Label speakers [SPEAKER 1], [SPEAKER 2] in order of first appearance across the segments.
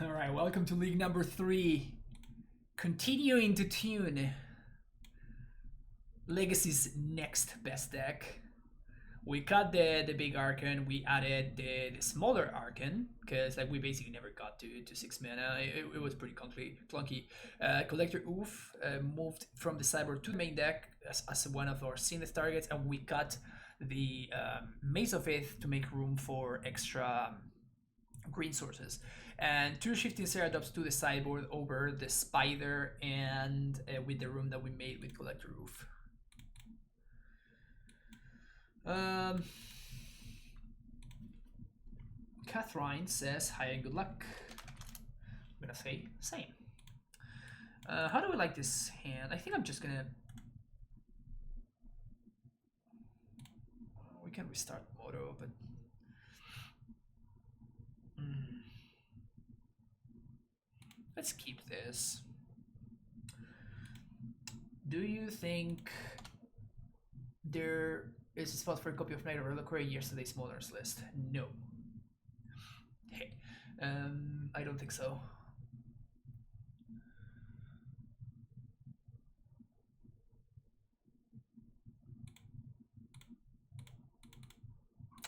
[SPEAKER 1] Alright, welcome to League number 3. Continuing to tune Legacy's next best deck. We cut the big Archon, we added the smaller Archon, because like we basically never got to 6 mana. It was pretty clunky. Collector Oof moved from the sideboard to the main deck as one of our seamless targets, and we cut the Maze of Faith to make room for extra green sources. And 2 Shifting Ceratops to the sideboard over the Spider and with the room that we made with Collector Roof. Catherine says hi and good luck. I'm gonna say same. How do we like this hand? I think I'm just gonna... We can restart Moto, but... Let's keep this. Do you think there is a spot for a copy of Night of Reliquary yesterday's Modern's list? No. Hey, I don't think so.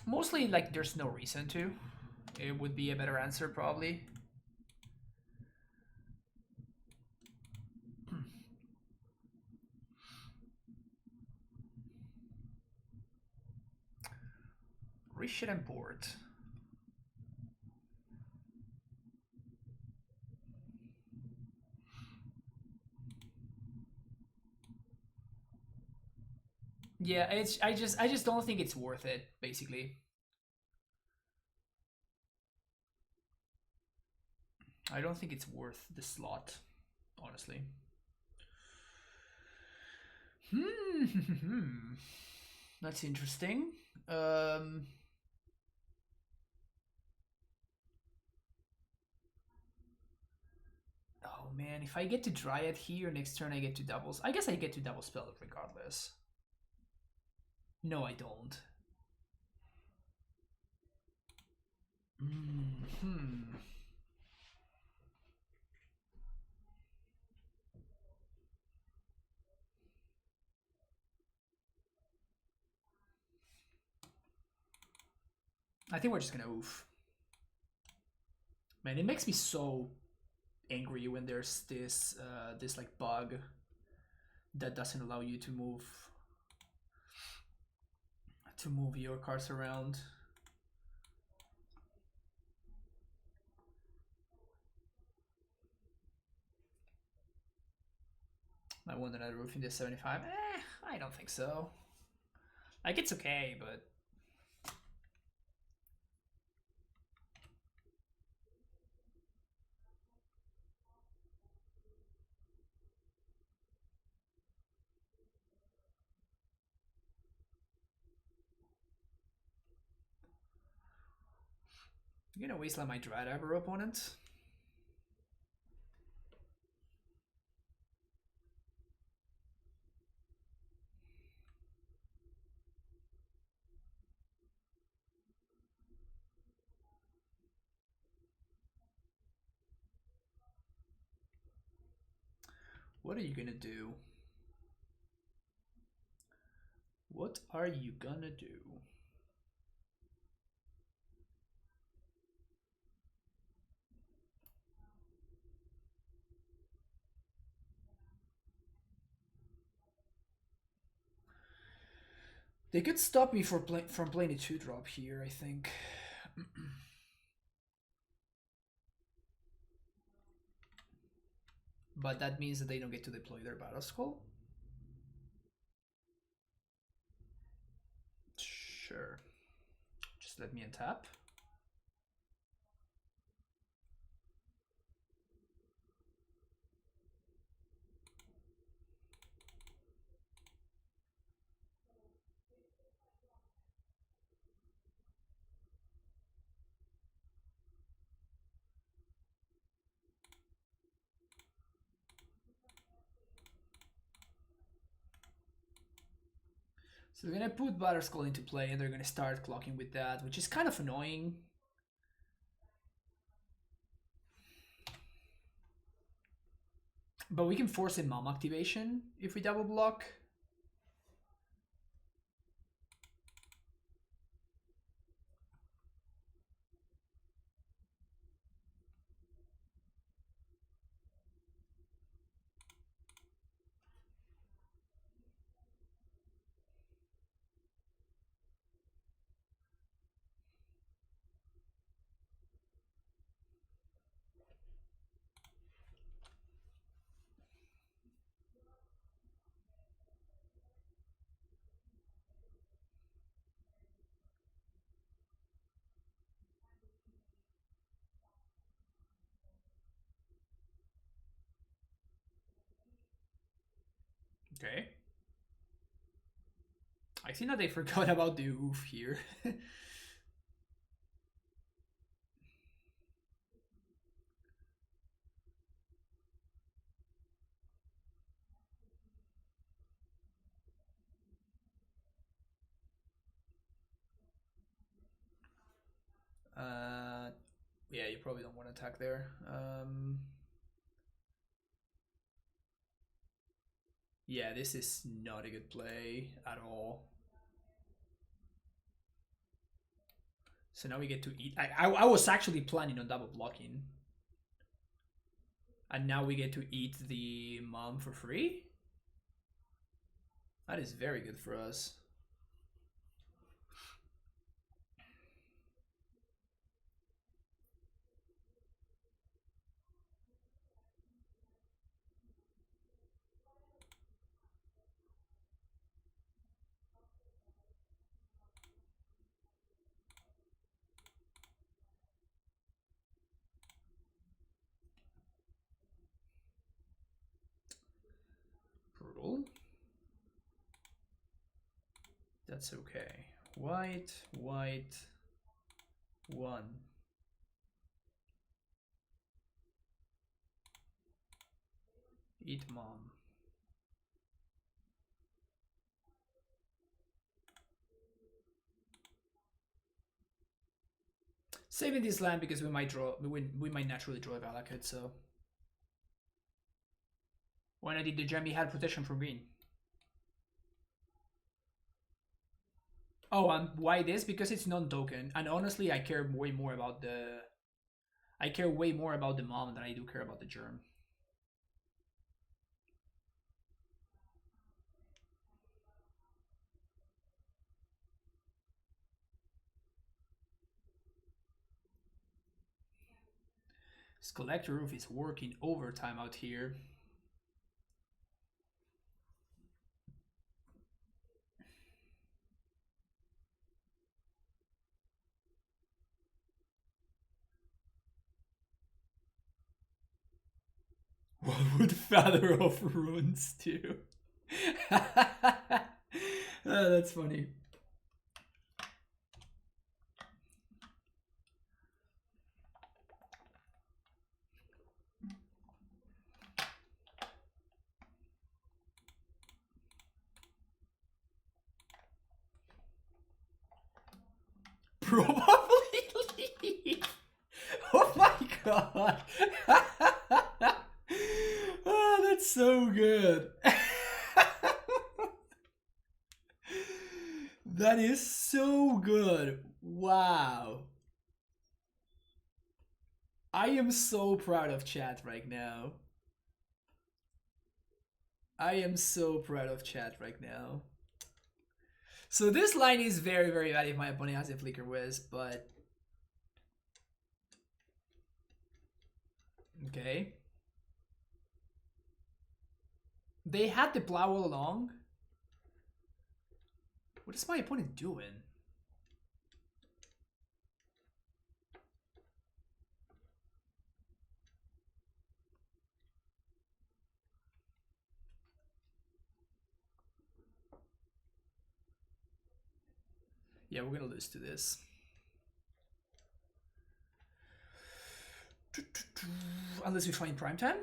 [SPEAKER 1] Mostly, like, there's no reason to. It would be a better answer, probably. Reshit and board. Yeah, I just don't think it's worth it, basically. I don't think it's worth the slot, honestly. That's interesting. Oh man, if I get to Dryad here, next turn I get to doubles. I guess I get to double spell it regardless. No, I don't. I think we're just gonna oof. Man, it makes me so angry when there's this this like bug that doesn't allow you to move your cards around. I want another roof in this 75. I don't think so. Like, it's okay, but you're gonna wasteland my Dread Aggro opponent. What are you gonna do? What are you gonna do? They could stop me from playing a 2-drop here, I think. But that means that they don't get to deploy their Battle Skull. Sure. Just let me untap. So they're gonna put Battle Skull into play and they're gonna start clocking with that, which is kind of annoying. But we can force a mom activation if we double block. Okay. I think that they forgot about the oof here. Yeah, you probably don't want to attack there. Yeah, this is not a good play at all. So now we get to eat. I was actually planning on double blocking. And now we get to eat the mom for free? That is very good for us. Brutal. That's okay. White, white, one. Eat mom. Saving this land because we might draw. We might naturally draw a Valakut. So when I did the gem, he had protection from green. Oh, and why this? Because it's non-token, and honestly, I care way more about the. I care way more about the mom than I do care about the germ. This collector roof is working overtime out here. What would Father of Runes do? Oh, that's funny. Probably leave. Oh my god. Oh, that's so good. That is so good. Wow. I am so proud of chat right now. I am so proud of chat right now. So this line is very, very bad if my opponent has a Flicker Whiz, but... Okay. They had the plow all along. What is my opponent doing? Yeah, we're gonna lose to this. Unless we find Primetime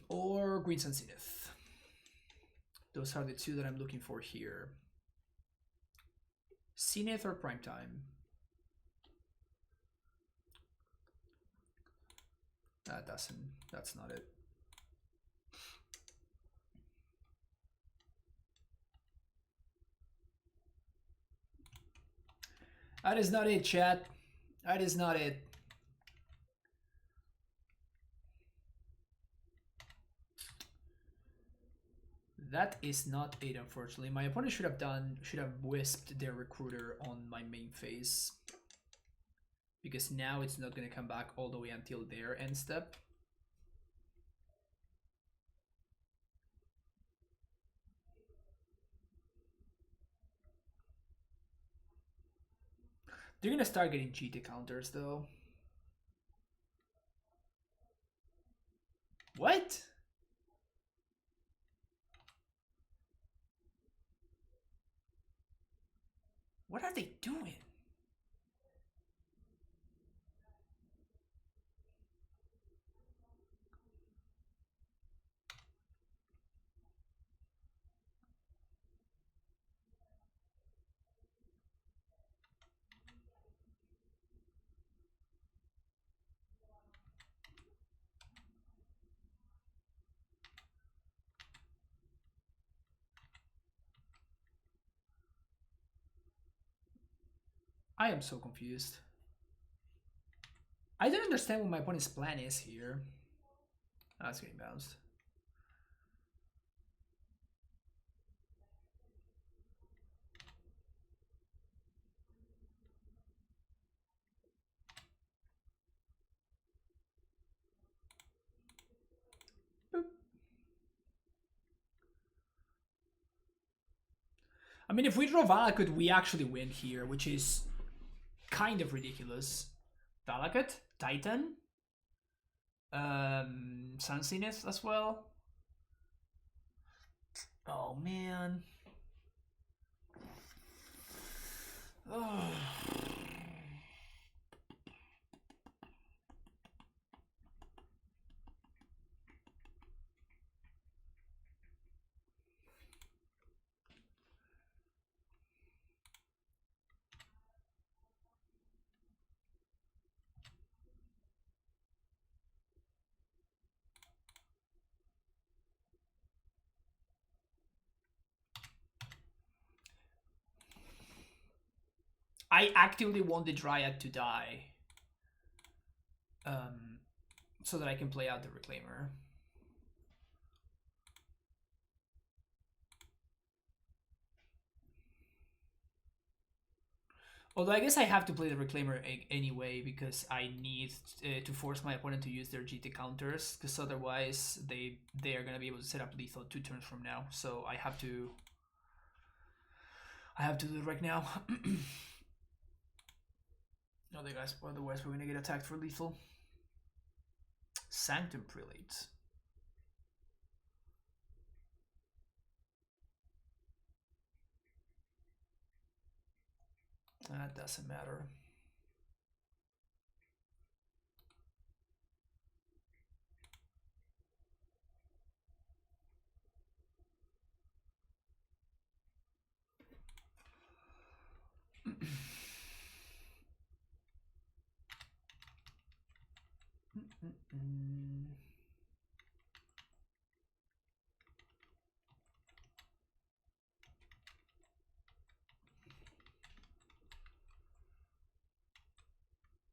[SPEAKER 1] or Green Sun Zenith. Those are the two that I'm looking for here. Zenith or Primetime? That doesn't, that's not it. That is not it, chat. That is not it. That is not it, unfortunately. My opponent should have wisped their recruiter on my main phase. Because now it's not gonna come back all the way until their end step. They're gonna start getting GT counters though. What? What are they doing? I am so confused. I don't understand what my opponent's plan is here. Oh, it's getting bounced. Boop. I mean, if we draw Valakut, we actually win here, which is kind of ridiculous. Valakut, Titan, Sun Zenith as well. Oh man. Oh. I actively want the Dryad to die. So that I can play out the Reclaimer. Although I guess I have to play the Reclaimer anyway because I need to force my opponent to use their GT counters, because otherwise they are gonna be able to set up lethal 2 turns from now. So I have to do it right now. Otherwise we're gonna get attacked for lethal. Sanctum Prelate. That doesn't matter.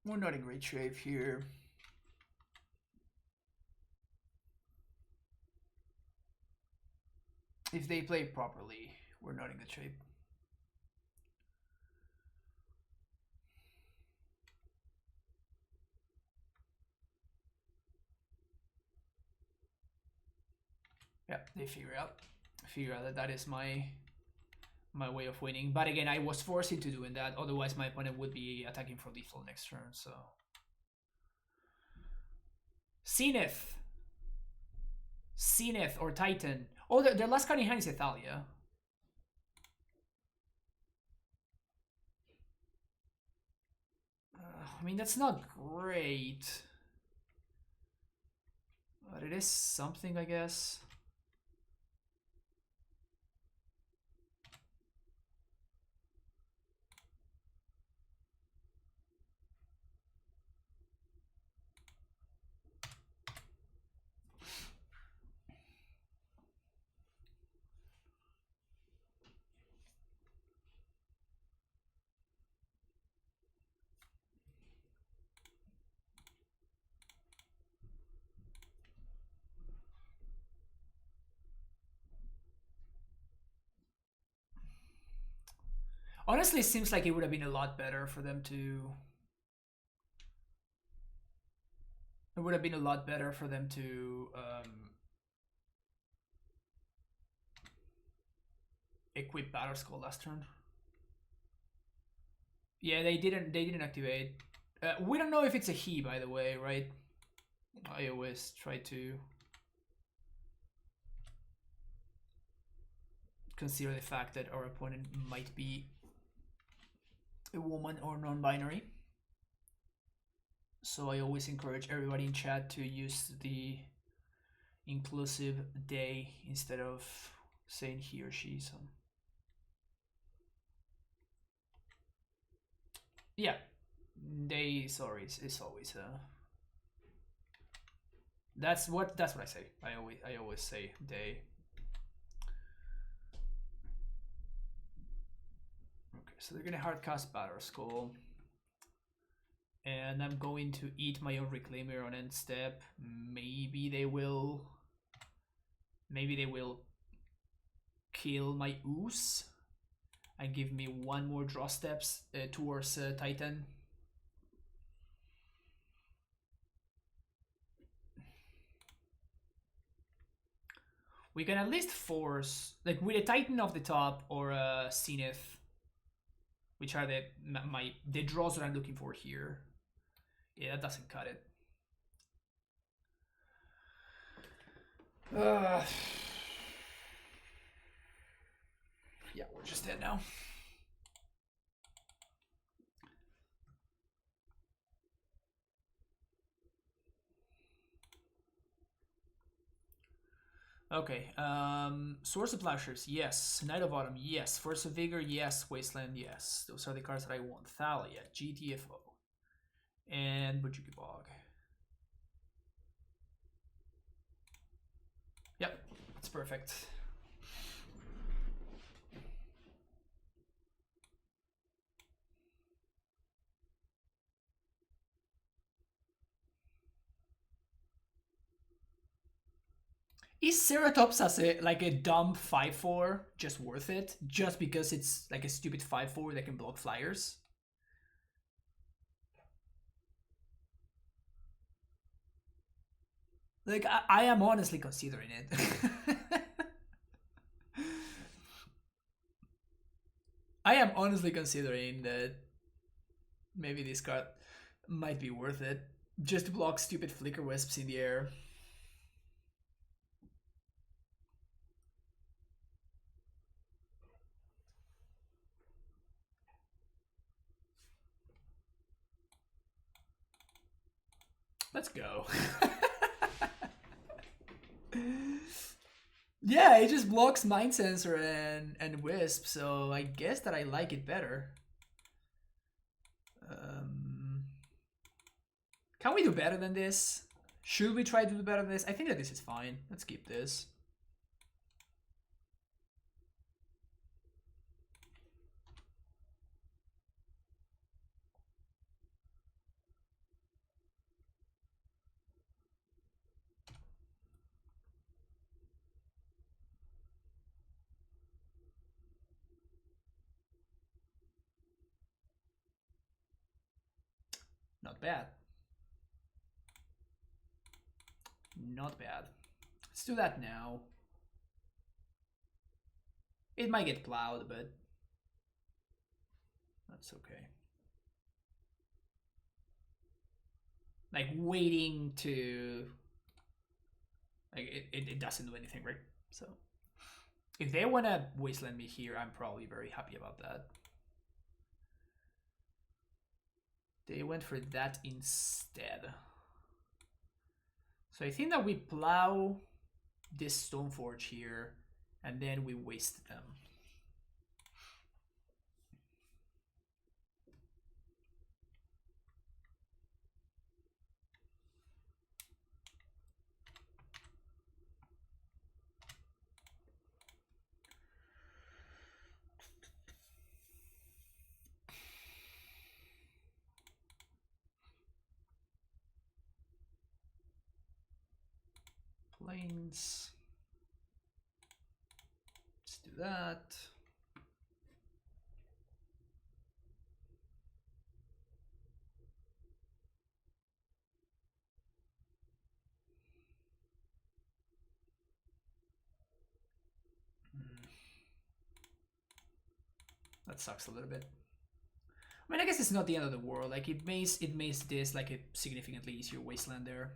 [SPEAKER 1] We're not in great shape here. If they play properly, we're not in good shape. Yeah, they figure out that that is my way of winning. But again, I was forced into doing that. Otherwise, my opponent would be attacking for lethal next turn. So, Zenith or Titan. Oh, their last card in hand is Ethalia. I mean, that's not great, but it is something, I guess. Honestly, it seems like it would have been a lot better for them to. It would have been a lot better for them to equip Battle Skull last turn. Yeah, they didn't. They didn't activate. We don't know if it's a he, by the way, right? I always try to consider the fact that our opponent might be a woman or non-binary. So I always encourage everybody in chat to use the inclusive they instead of saying he or she. So yeah, they. Sorry, it's always That's what I say. I always say they. Okay, so they're gonna hardcast Battle Skull. And I'm going to eat my own Reclaimer on end step. Maybe they will kill my Ooze and give me one more draw steps towards Titan. We can at least force, like with a Titan off the top or a Zenith, which are the draws that I'm looking for here. Yeah, that doesn't cut it. Yeah, we're just dead now. Okay, Source of Plowshares, yes. Knight of Autumn, yes. Force of Vigor, yes. Wasteland, yes. Those are the cards that I want. Thalia, GTFO, and Bujuki Bog. Yep, that's perfect. Is Ceratops as like a dumb 5/4 just worth it? Just because it's like a stupid 5/4 that can block flyers? Like, I am honestly considering it. I am honestly considering that maybe this card might be worth it. Just to block stupid Flicker Wisps in the air. Let's go. Yeah, it just blocks Mind Sensor and Wisp, so I guess that I like it better. Can we do better than this? Should we try to do better than this? I think that this is fine. Let's keep this. Not bad. Not bad. Let's do that now. It might get plowed, but that's okay. Like waiting to... Like it doesn't do anything, right? So if they want to wasteland me here, I'm probably very happy about that. They went for that instead. So I think that we plow this Stoneforge here, and then we waste them. Planes. Let's do that. That sucks a little bit. I mean, I guess it's not the end of the world. Like it makes this like a significantly easier wasteland there.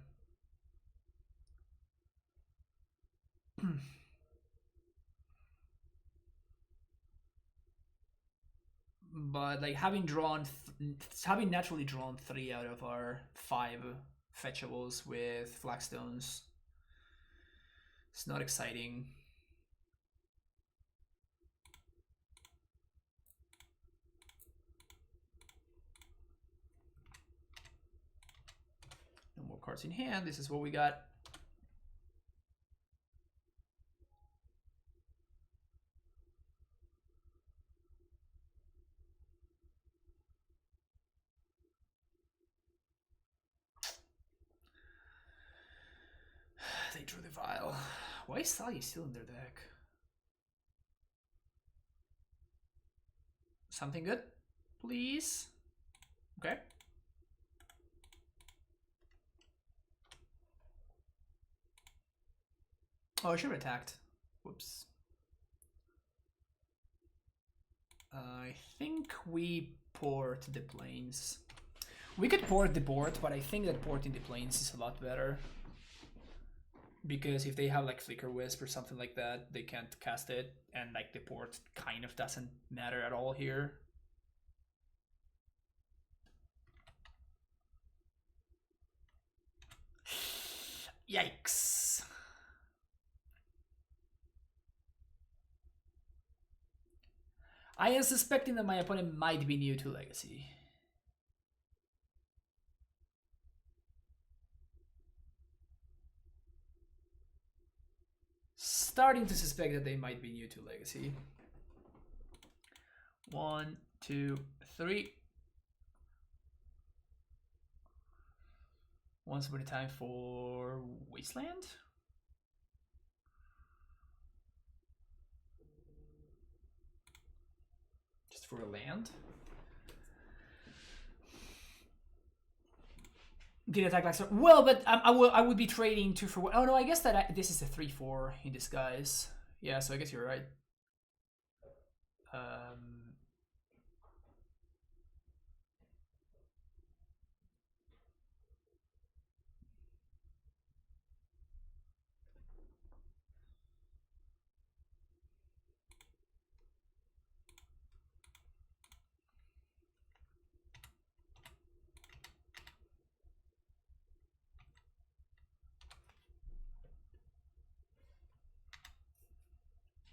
[SPEAKER 1] But like having naturally drawn 3 out of our 5 fetchables with flagstones, it's not exciting. No more cards in hand. This is what we got. They drew the vial. Why is Sally still in their deck? Something good, please. Okay. Oh, I should have attacked. Whoops. I think we port the planes. We could port the board, but I think that porting the planes is a lot better. Because if they have like Flicker Wisp or something like that, they can't cast it, and like the port kind of doesn't matter at all here. Yikes. I am suspecting that my opponent might be new to Legacy. Starting to suspect that they might be new to Legacy. 1, 2, 3. Once upon a time for Wasteland. Just for a land. Did attack like so? Well, but I would be trading 2 for 1. Oh no, I guess that this is a 3/4 in disguise. Yeah, so I guess you're right.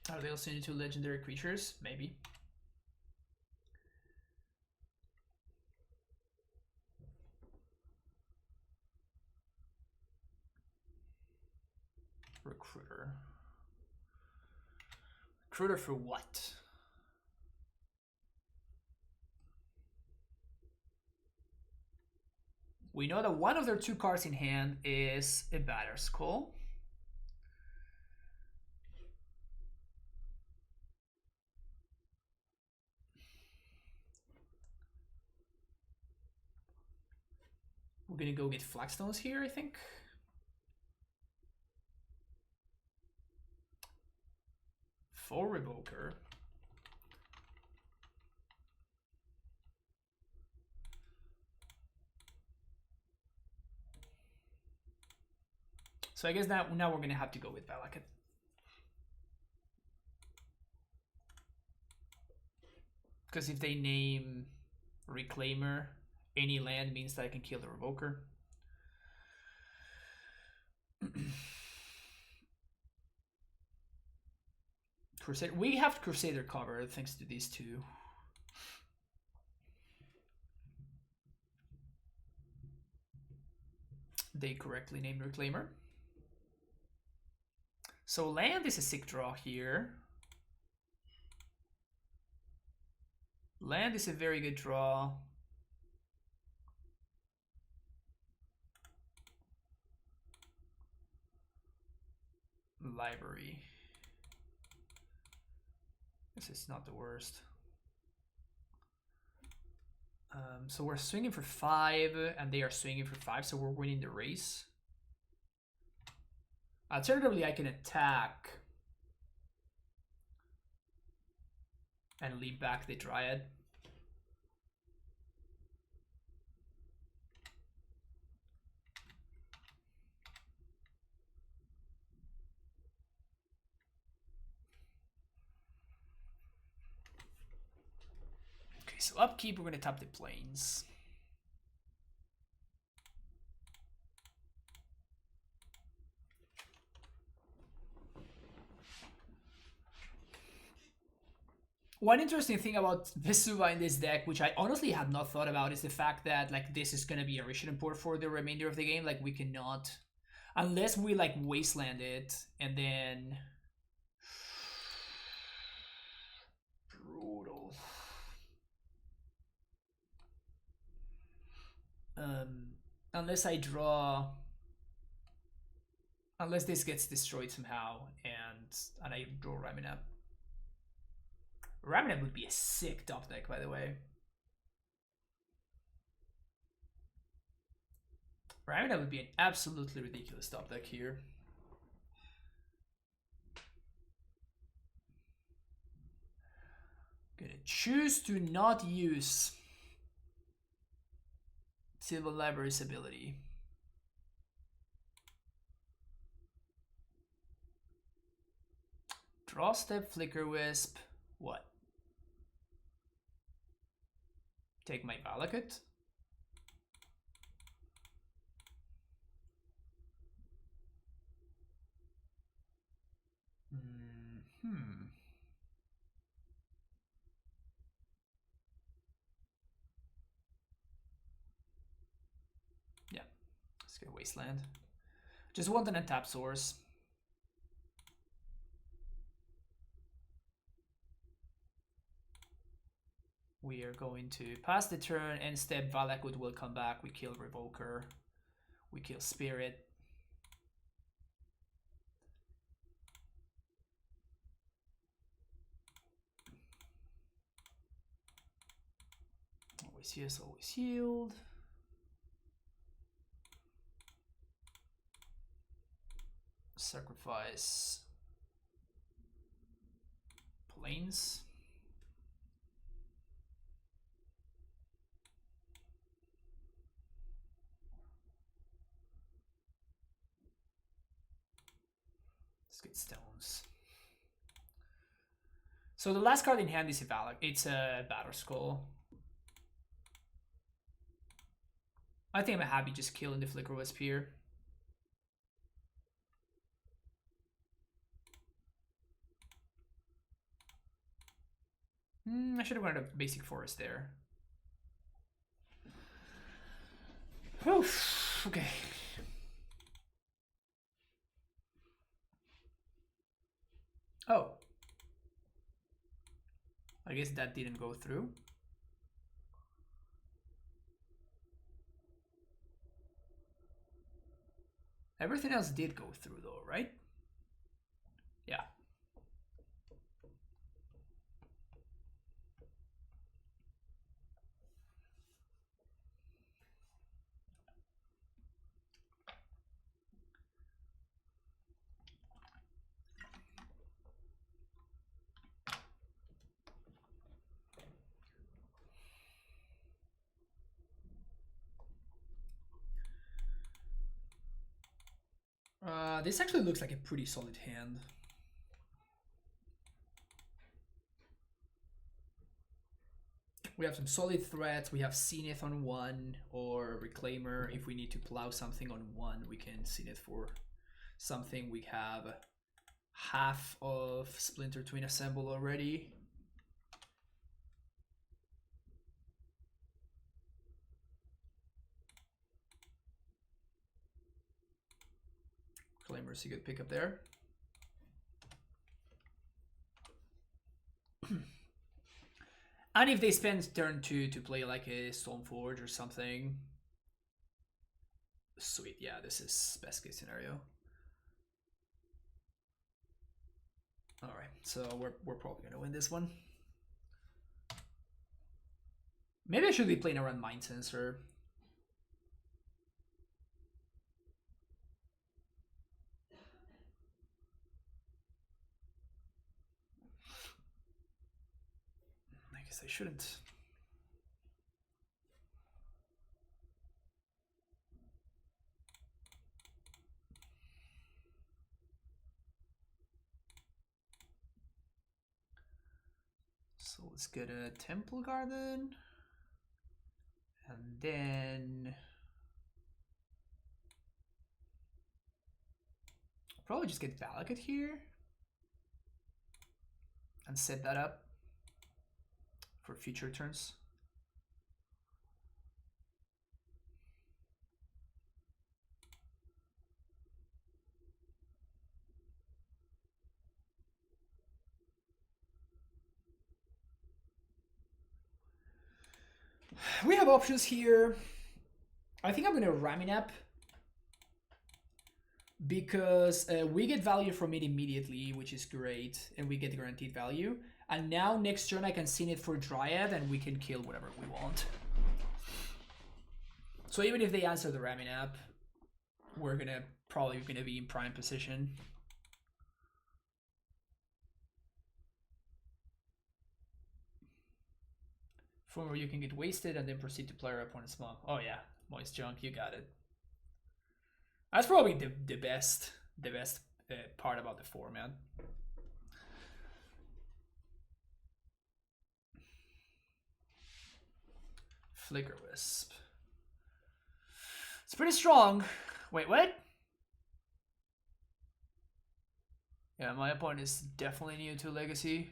[SPEAKER 1] Are they also into legendary creatures? Maybe. Recruiter. Recruiter for what? We know that one of their 2 cards in hand is a Batterskull. We're gonna go get Flagstones here, I think. For Revoker. So I guess now we're gonna have to go with Valakut. Because if they name Reclaimer, any land means that I can kill the Revoker. Crusader. We have Crusader covered thanks to these 2. They correctly named Reclaimer. So land is a sick draw here. Land is a very good draw. Library. This is not the worst. So we're swinging for 5 and they are swinging for 5, so we're winning the race. Alternatively, I can attack. and leave back the Dryad. Okay, so upkeep, we're gonna tap the plains. One interesting thing about Vesuva in this deck, which I honestly had not thought about, is the fact that like this is gonna be a Rishon import for the remainder of the game. Like we cannot, unless we like wasteland it and then brutal. Unless I draw, unless this gets destroyed somehow and I draw Raminap. Raminap would be a sick top deck, by the way. Raminap would be an absolutely ridiculous top deck here. Gonna choose to not use Silver Library's ability. Draw step, Flicker Wisp. What? Take my Valakut? Yeah, let's go Wasteland. Just want an untap source. We are going to pass the turn, end step, Valakut will come back, we kill Revoker, we kill Spirit. Always yes, always yield. Sacrifice Plains. Let's get stones. So the last card in hand is a Valak. It's a Batter Skull. I think I'm happy just killing the Flicker Wisp here. I should have gone to basic forest there. Oof, okay. Oh. I guess that didn't go through. Everything else did go through though, right? Yeah. This actually looks like a pretty solid hand. We have some solid threats. We have Zenith on 1 or Reclaimer. If we need to plow something on 1, we can Zenith for something. We have half of Splinter Twin assembled already. Reclaimer's a good pickup there. And if they spend turn 2 to play like a Stoneforge or something. Sweet, yeah, this is best case scenario. Alright, so we're probably gonna win this one. Maybe I should be playing around Mind Sensor. guess I shouldn't. So let's get a Temple Garden. And then I'll probably just get Valakut here and set that up for future turns. We have options here. I think I'm gonna Raminap because we get value from it immediately, which is great, and we get guaranteed value. And now next turn I can Sin it for Dryad and we can kill whatever we want. So even if they answer the Raminap, we're probably gonna be in prime position. From where you can get wasted and then proceed to play your opponent's mom. Oh yeah, Moist Junk, you got it. That's probably the best part about the format. Flicker Wisp. It's pretty strong. Wait, what? Yeah, my opponent is definitely new to Legacy.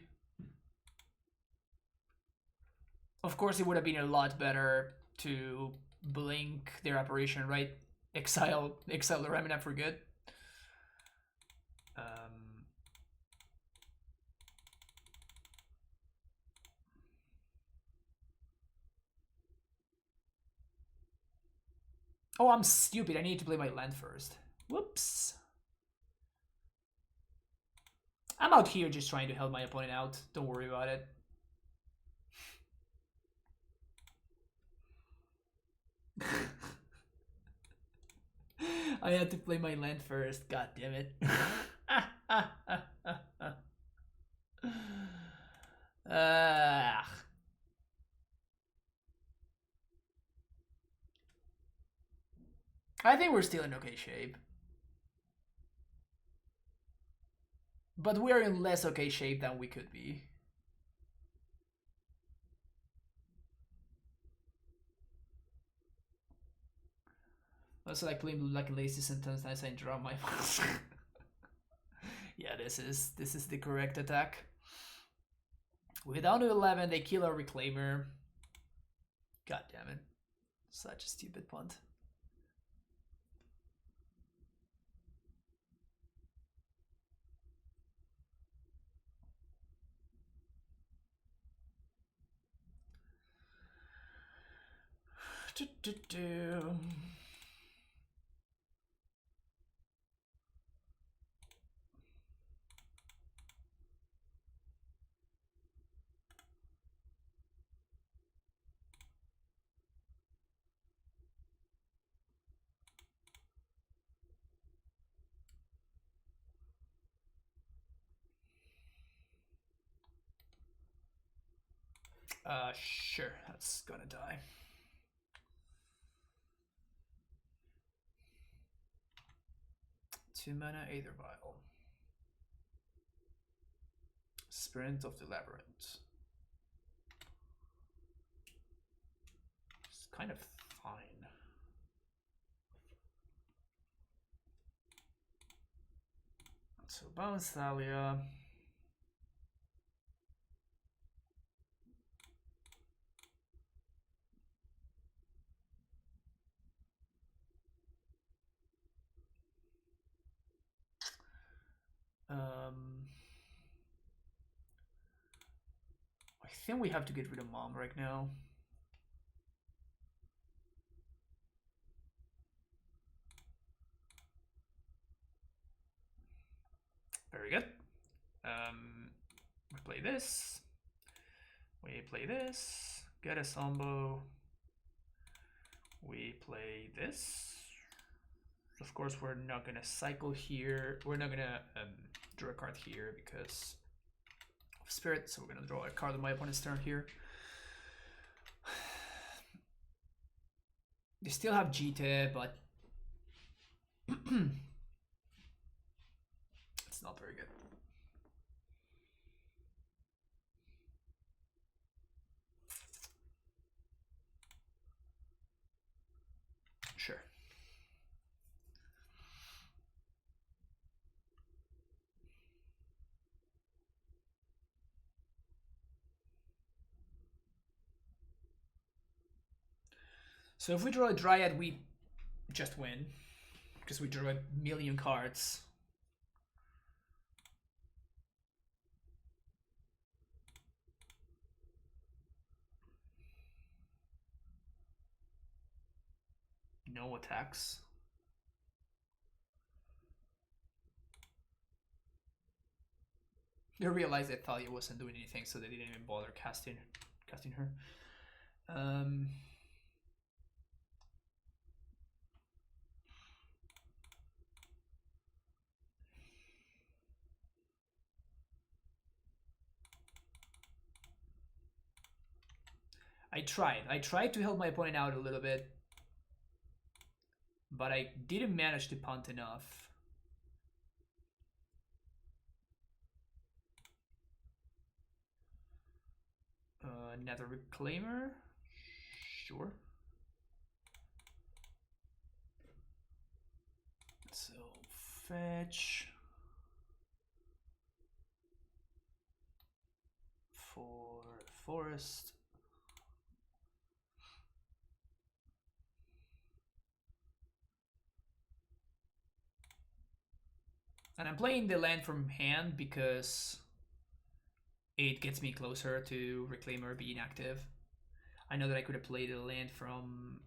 [SPEAKER 1] Of course, it would have been a lot better to blink their operation, right? Exile the Raminap for good. Oh, I'm stupid. I need to play my land first. Whoops. I'm out here just trying to help my opponent out. Don't worry about it. I had to play my land first. God damn it. I think we're still in okay shape. But we're in less okay shape than we could be. Also, like playing like a lazy sentence as I draw my Yeah, this is the correct attack. We're down to 11, they kill our Reclaimer. God damn it. Such a stupid punt. Sure, that's gonna die. Two mana, Aether Vial. Sprint of the Labyrinth. It's kind of fine. So bounce Thalia. I think we have to get rid of Mom right now. Very good. We play this. We play this. Get a Sombo. We play this. Of course, we're not gonna cycle here. We're not gonna draw a card here because of Spirit. So we're gonna draw a card on my opponent's turn here. They still have Jita, but it's not very good. Sure. So if we draw a Dryad, we just win. Because we draw a million cards. No attacks. They realized that Thalia wasn't doing anything, so they didn't even bother casting her. I tried to help my opponent out a little bit, but I didn't manage to punt enough. Another Reclaimer? Sure. So, fetch. For forest. And I'm playing the land from hand because it gets me closer to Reclaimer being active. I know that I could have played a land from...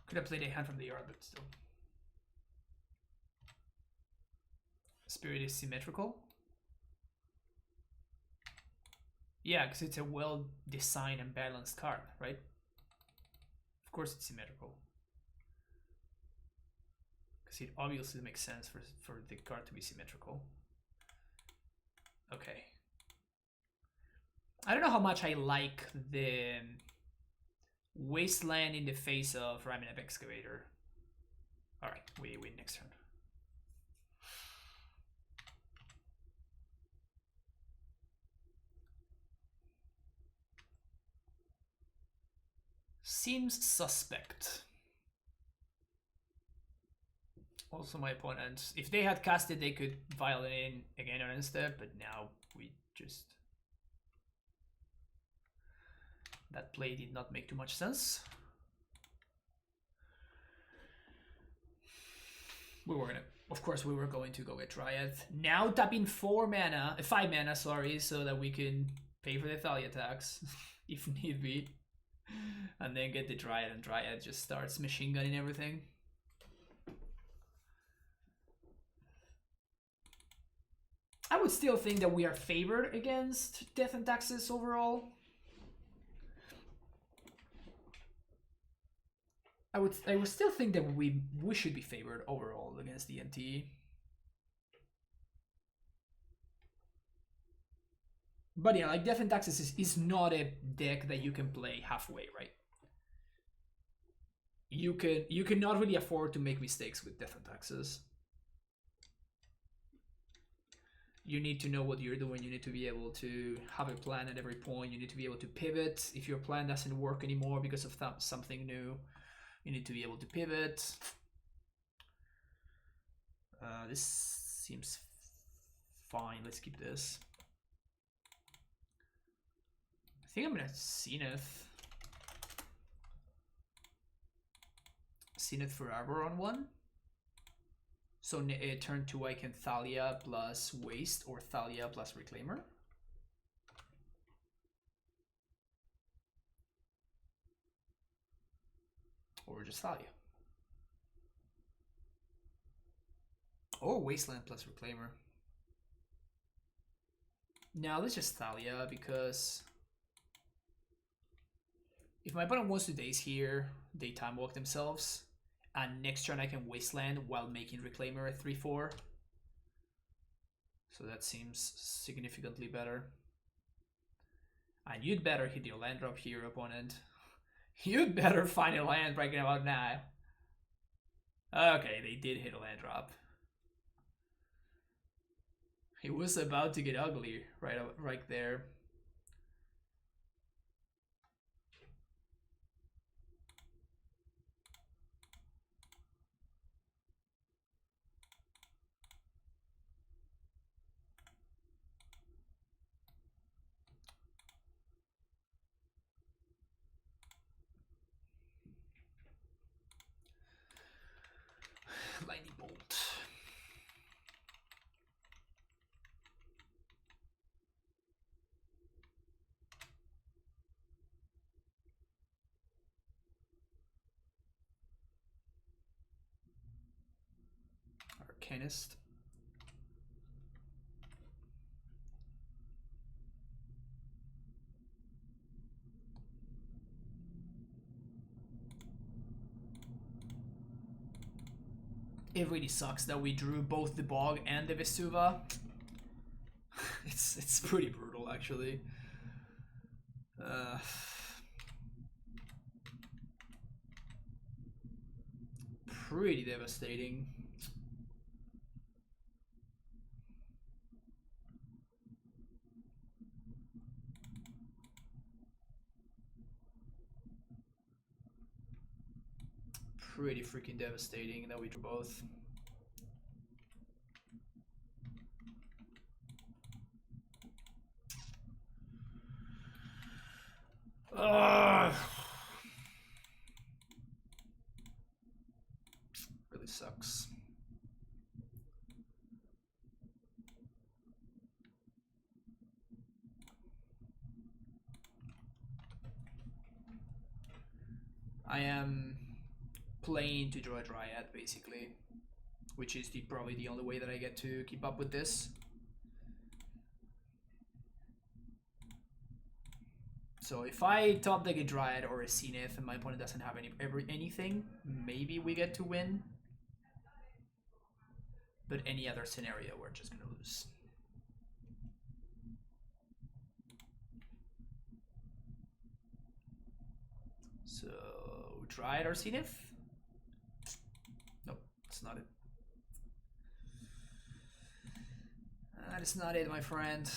[SPEAKER 1] Could have played a hand from the yard, but still. Spirit is symmetrical. Yeah, because it's a well-designed and balanced card, right? Of course it's symmetrical. Because it obviously makes sense for the card to be symmetrical. Okay. I don't know how much I like the Wasteland in the face of Raminab Excavator. Alright, we win next turn. Seems suspect. Also my opponents, if they had cast it, they could violin again on instead, but now we just... That play did not make too much sense. Of course we were going to go get Dryad. Now tapping 5 mana, sorry, so that we can pay for the Thalia attacks, if need be. And then get the Dryad, and Dryad just starts machine gunning everything. I would still think that we are favored against Death and Taxes overall. I would still think that we should be favored overall against DNT. But yeah, like Death and Taxes is not a deck that you can play halfway, right? You cannot really afford to make mistakes with Death and Taxes. You need to know what you're doing. You need to be able to have a plan at every point. You need to be able to pivot if your plan doesn't work anymore because of something new. You need to be able to pivot. This seems fine. Let's keep this. I think I'm gonna Zenith. Zenith for Arbor on 1. So turn 2 I can Thalia plus Waste or Thalia plus Reclaimer. Or just Thalia. Or Wasteland plus Reclaimer. Now let's just Thalia, because if my opponent wants to daze here, they time walk themselves, And next turn I can Wasteland while making Reclaimer a 3/4. So that seems significantly better. And you'd better hit your land drop here, opponent. You'd better find a land right about now. Okay, they did hit a land drop. It was about to get ugly right there. Lightning bolt. Arcanist. It really sucks that we drew both the Bog and the Vesuva. It's pretty brutal, actually. Pretty devastating. Pretty freaking devastating that we drew both. Really sucks. I am playing to draw a Dryad, basically, which is probably the only way that I get to keep up with this. So if I top deck a Dryad or a Zenith and my opponent doesn't have anything, maybe we get to win. But any other scenario, we're just gonna lose. So Dryad or Zenith? Nope, that's not it. That is not it, my friend.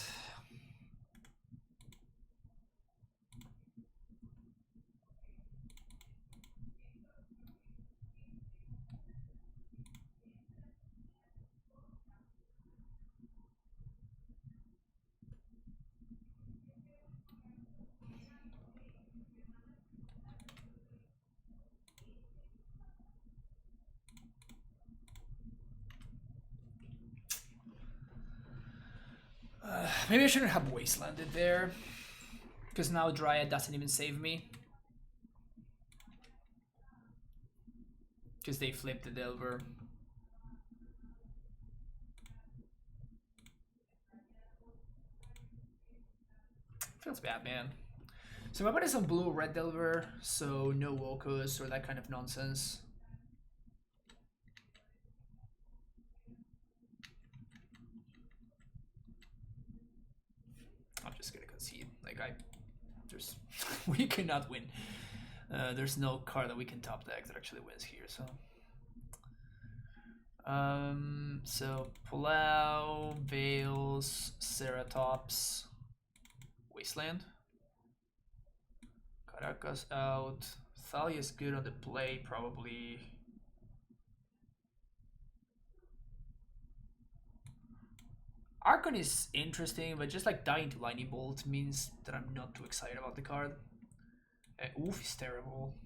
[SPEAKER 1] Maybe I shouldn't have Wastelanded there, because now Dryad doesn't even save me. Because they flipped the Delver. Feels bad, man. So my opponent is on blue red Delver, so no Wokus or that kind of nonsense. I'm just gonna concede. Like we cannot win. There's no card that we can top deck that actually wins here. So Palau, Veils, Ceratops, Wasteland. Caracas out. Thalia is good on the play, probably. Archon is interesting, but just like dying to Lightning Bolt means that I'm not too excited about the card. Oof is terrible.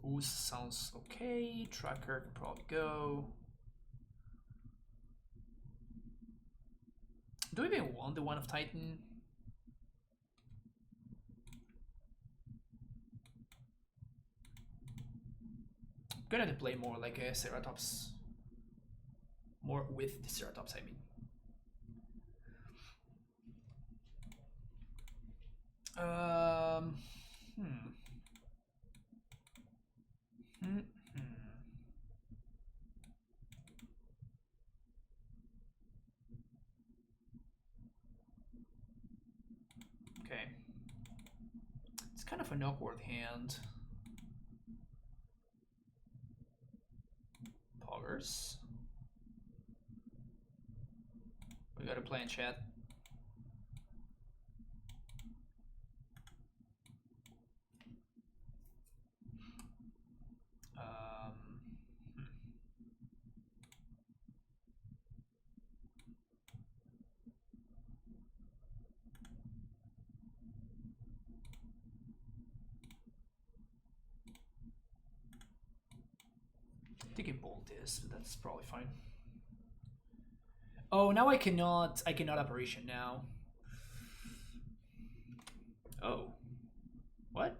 [SPEAKER 1] Oof sounds okay. Tracker can probably go. Do we even want the One of Titan? I'm gonna play more like a Ceratops More with the Ceratops, I mean. Hmm. Okay. It's kind of an awkward hand. Poggers. We gotta play in chat. I think it bolt this, but that's probably fine. Oh, now I cannot operation now. Oh. What?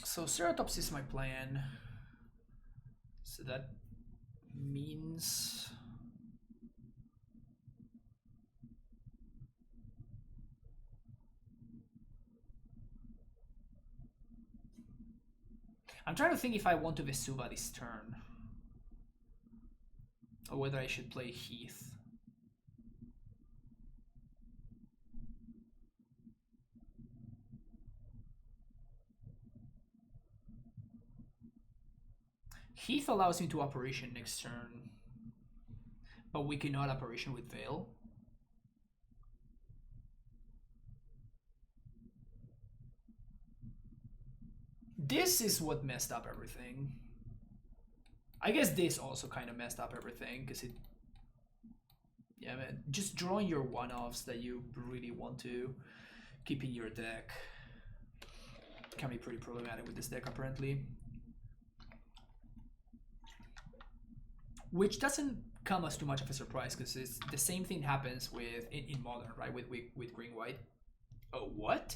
[SPEAKER 1] So Ceratops is my plan. So that means I'm trying to think if I want to Vesuva this turn. Or whether I should play Heath. Heath allows me to operation next turn. But we cannot operation with Veil. This is what messed up everything. I guess this also kind of messed up everything, because it... Yeah, man, just drawing your one-offs that you really want to keep in your deck can be pretty problematic with this deck, apparently. Which doesn't come as too much of a surprise, because it's the same thing happens with in Modern, right? With green-white. Oh, what?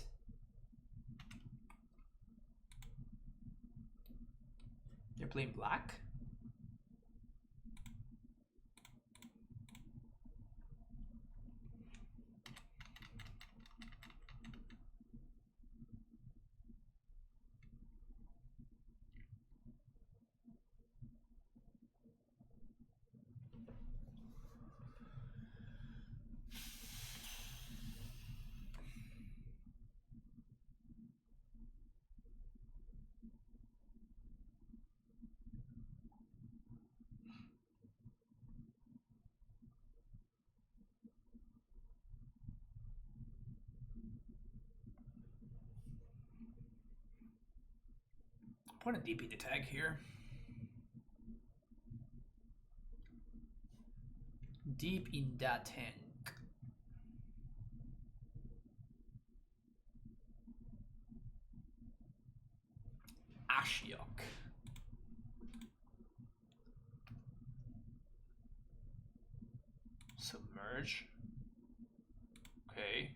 [SPEAKER 1] You're playing black? I want to DP the tag here. Deep in that tank. Ashiok. Submerge. Okay.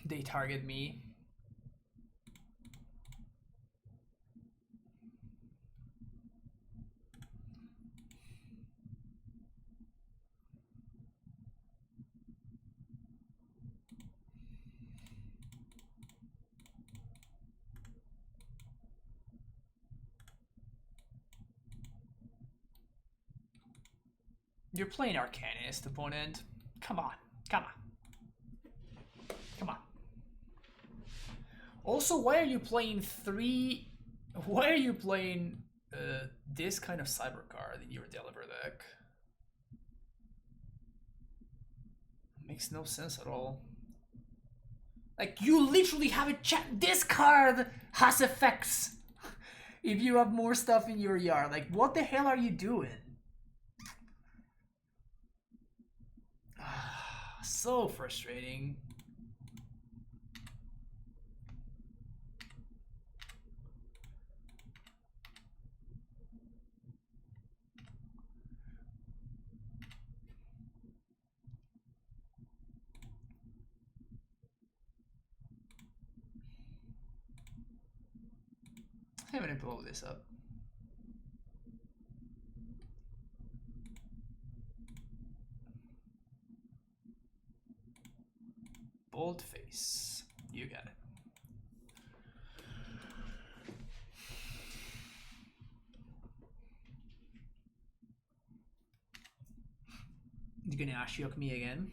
[SPEAKER 1] They target me. You're playing Arcanist, opponent. Come on. Come on. Come on. Also, why are you playing three... Why are you playing this kind of cyber card in your Deliver deck? Makes no sense at all. Like, you literally have a chat. This card has effects. If you have more stuff in your yard, like what the hell are you doing? So frustrating. I'm gonna blow this up. Bold face. You got it. You're gonna Ashiok me again?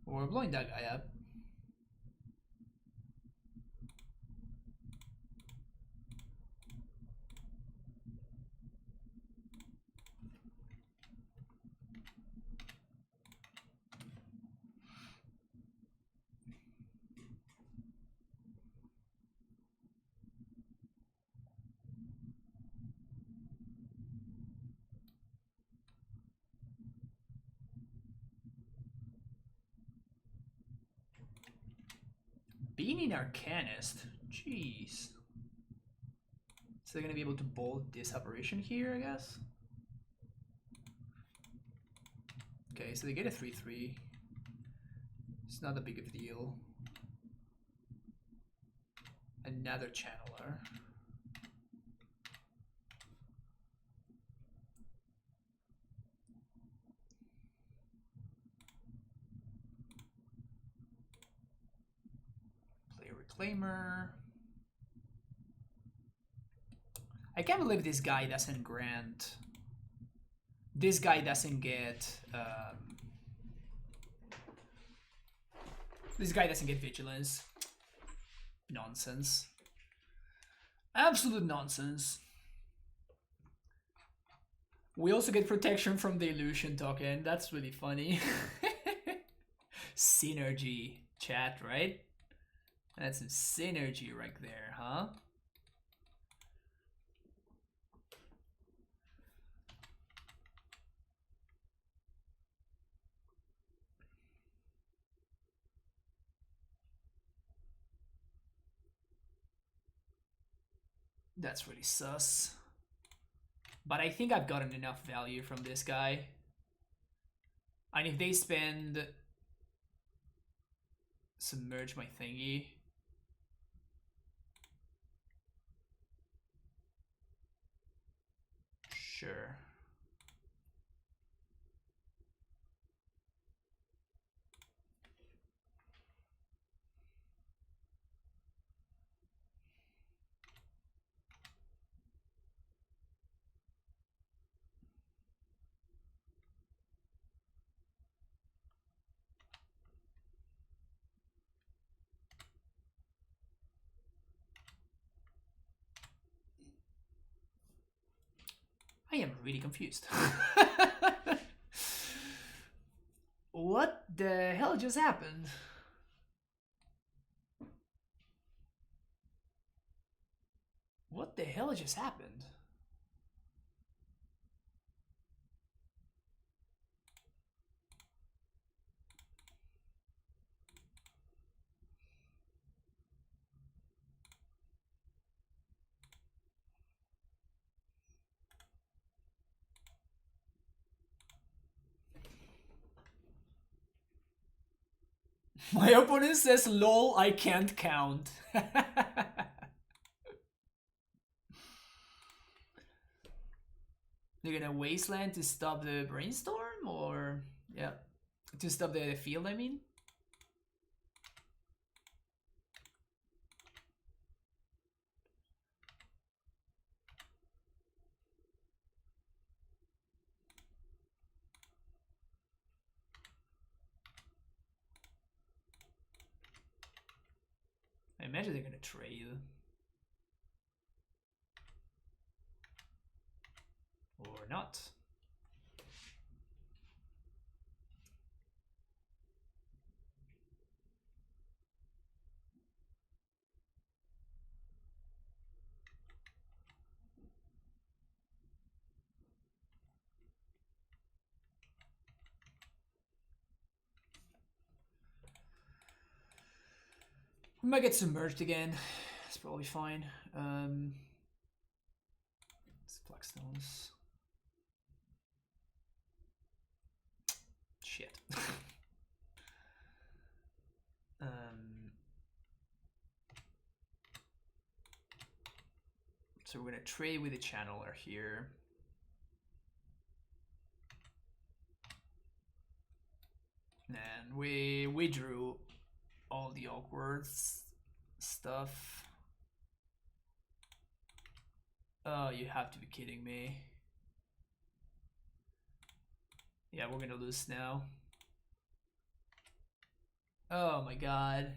[SPEAKER 1] We're blowing that guy up. Being an Arcanist? Jeez. So they're gonna be able to bolt this operation here, I guess? Okay, so they get a 3-3. It's not that big of a deal. Another channeler. Play a Reclaimer. I can't believe this guy doesn't grant. This guy doesn't get. This guy doesn't get vigilance. Nonsense. Absolute nonsense. We also get protection from the illusion token. That's really funny. Synergy, chat, right? That's some synergy right there, huh? That's really sus. But I think I've gotten enough value from this guy. And if they spend... Submerge my thingy. Sure. I am really confused. What the hell just happened? What the hell just happened? My opponent says, lol, I can't count. They're gonna wasteland to stop the brainstorm, or yeah, to stop the field, I mean. imagine they're gonna trade. Or not. We might get submerged again. It's probably fine. It's Blackstones. Shit. So we're gonna trade with the channeler here. And we drew all the awkward stuff. Oh, you have to be kidding me. Yeah, we're gonna lose now. Oh my god.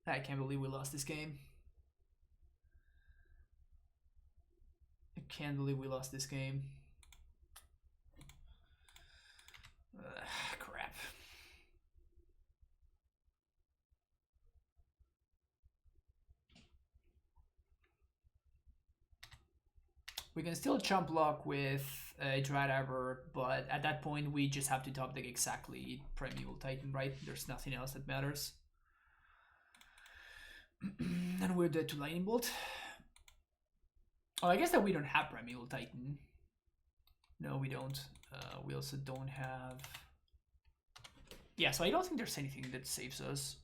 [SPEAKER 1] I can't believe we lost this game. I can't believe we lost this game. Crap. We can still chump block with a Drydiver, but at that point we just have to top deck exactly Primeval Titan, right? There's nothing else that matters. And we're dead to Lightning Bolt. Oh, I guess that we don't have Primeval Titan. No, we don't. We also don't have... Yeah, so I don't think there's anything that saves us.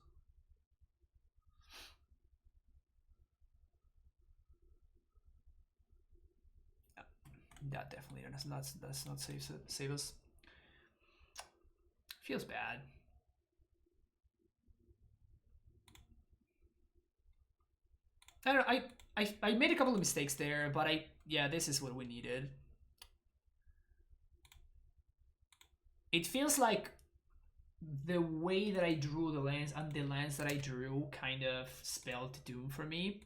[SPEAKER 1] That definitely does not save us. Feels bad. I don't know, I made a couple of mistakes there, but yeah, this is what we needed. It feels like the way that I drew the lands and the lands that I drew kind of spelled doom for me.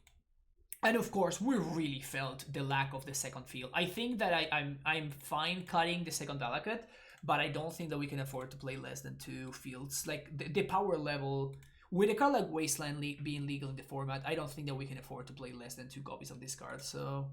[SPEAKER 1] And of course, we really felt the lack of the second field. I think that I'm fine cutting the second Valakut, but I don't think that we can afford to play less than 2 fields. Like the power level, with a card like Wasteland being legal in the format, I don't think that we can afford to play less than 2 copies of this card. So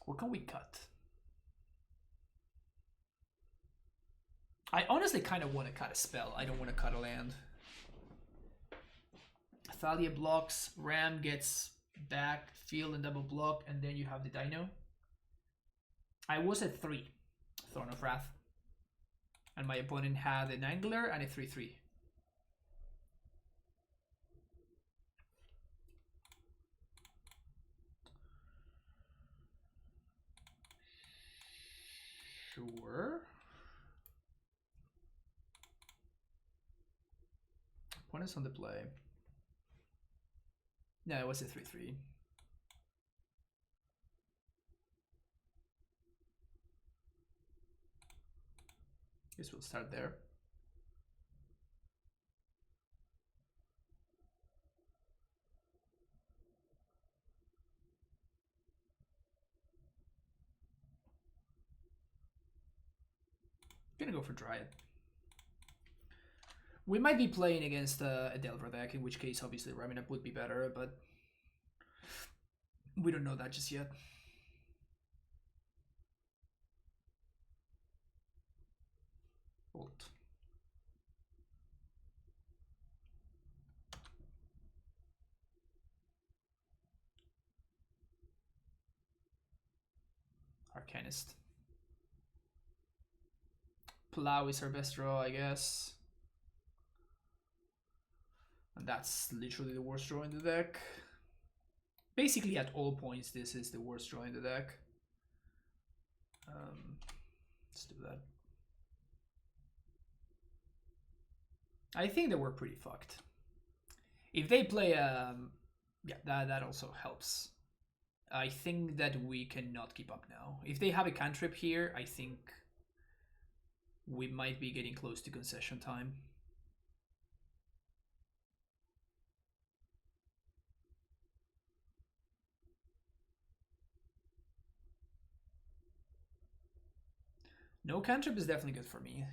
[SPEAKER 1] what can we cut? I honestly kind of want to cut a spell. I don't want to cut a land. Thalia blocks, Ram gets back, field and double block, and then you have the Dino. I was at 3, Throne of Wrath. And my opponent had an Angler and a 3/3. Sure. Opponent's on the play. No, it was a 3/3. Guess we'll start there. Gonna go for Dryad. We might be playing against a Delver deck, in which case obviously ramming up would be better, but we don't know that just yet. Bolt. Arcanist. Plow is our best draw, I guess. And that's literally the worst draw in the deck. Basically, at all points, this is the worst draw in the deck. Let's do that. I think that we're pretty fucked. If they play, yeah, that also helps. I think that we cannot keep up now. If they have a cantrip here, I think we might be getting close to concession time. No cantrip is definitely good for me.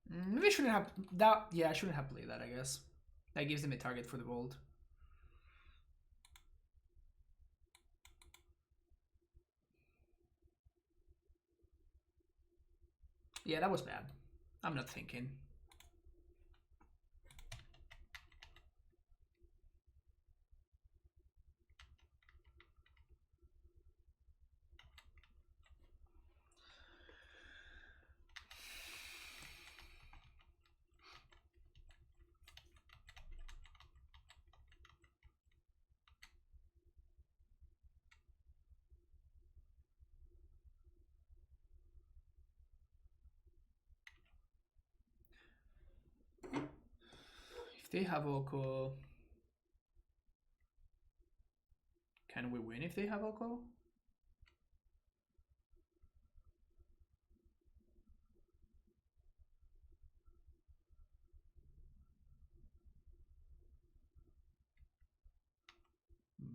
[SPEAKER 1] Maybe I shouldn't have that. Yeah, I shouldn't have played that, I guess. That gives them a target for the bolt. Yeah, that was bad. I'm not thinking. If they have Oko, can we win if they have Oko?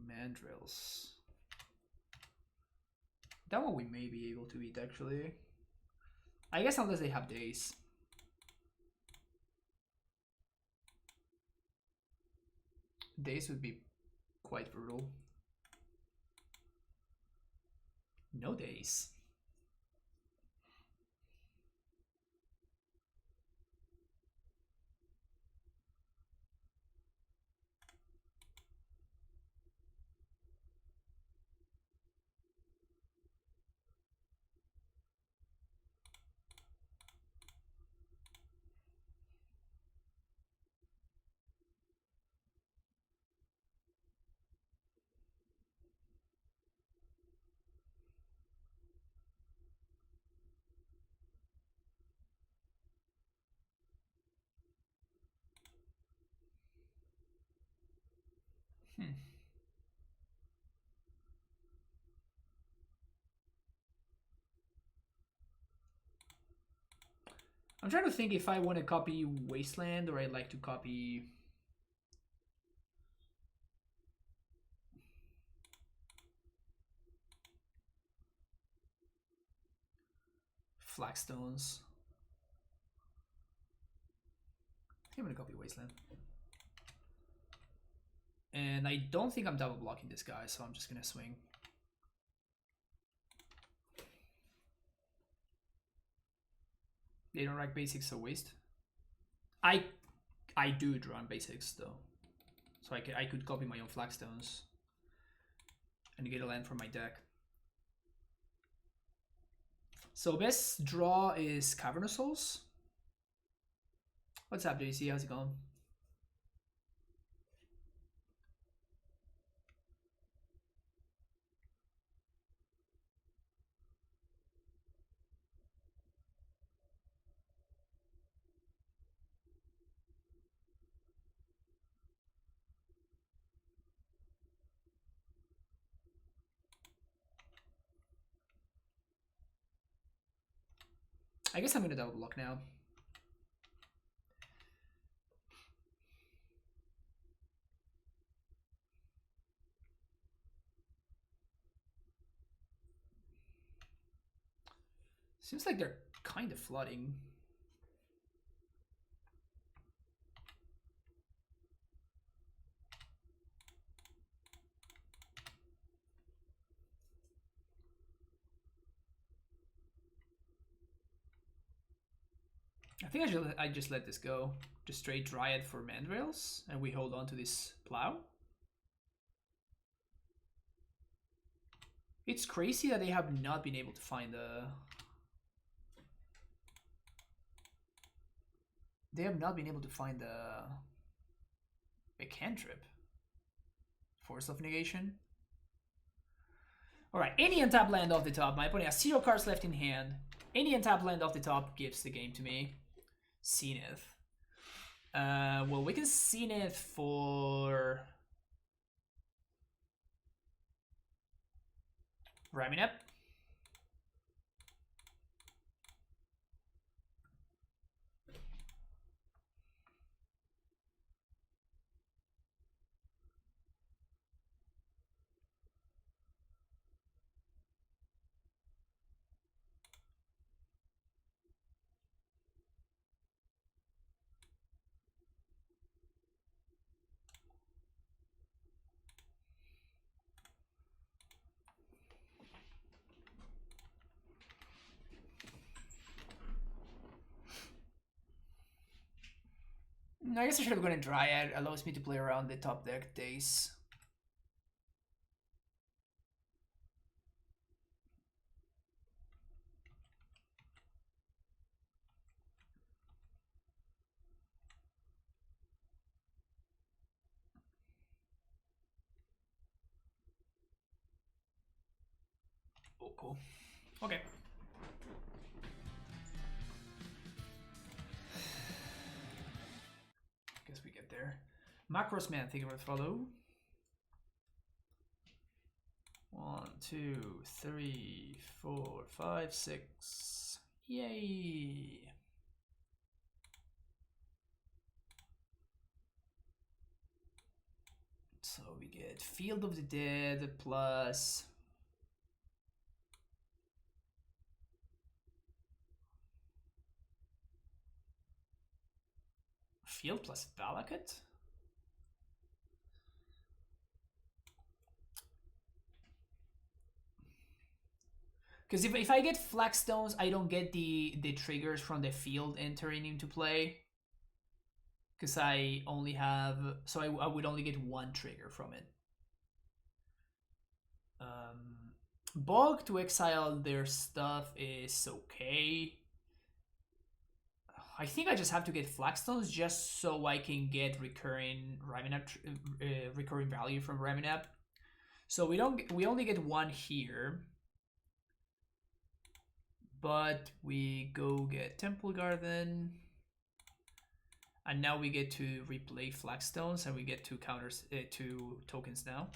[SPEAKER 1] Mandrills. That one we may be able to beat, actually. I guess unless they have days. Days would be quite brutal. No days. I'm trying to think if I want to copy Wasteland or I'd like to copy Flagstones. I think I'm gonna copy Wasteland. And I don't think I'm double blocking this guy, so I'm just gonna swing. They don't rank basics, so waste. I do draw on basics though, so I could copy my own Flagstones and get a land from my deck. So best draw is Cavernous Souls. What's up, JC? How's it going? I guess I'm gonna double block now. Seems like they're kind of flooding. I think I just let this go. Just straight Dryad for Mandrills, and we hold on to this Plow. It's crazy that they have not been able to find a... They have not been able to find a cantrip. Force of Negation. Alright, any untap land off the top. My opponent has 0 cards left in hand. Any untap land off the top gives the game to me. Zenith. Well, we can Zenith for... Raminep. I guess I should have gone in Dryad. Allows me to play around the top deck days. Oh, cool. Okay. Guess we get there. Macros Man, thank you for the follow. 1, 2, 3, 4, 5, 6. Yay! So we get Field of the Dead plus Field plus Valakut? Because if I get Flagstones, I don't get the triggers from the field entering into play. Because I only have... So I would only get one trigger from it. Bog to exile their stuff is okay. I think I just have to get Flagstones just so I can get recurring recurring value from Raminep. So we only get one here. But we go get Temple Garden. And now we get to replay Flagstones and we get two counters, 2 tokens now.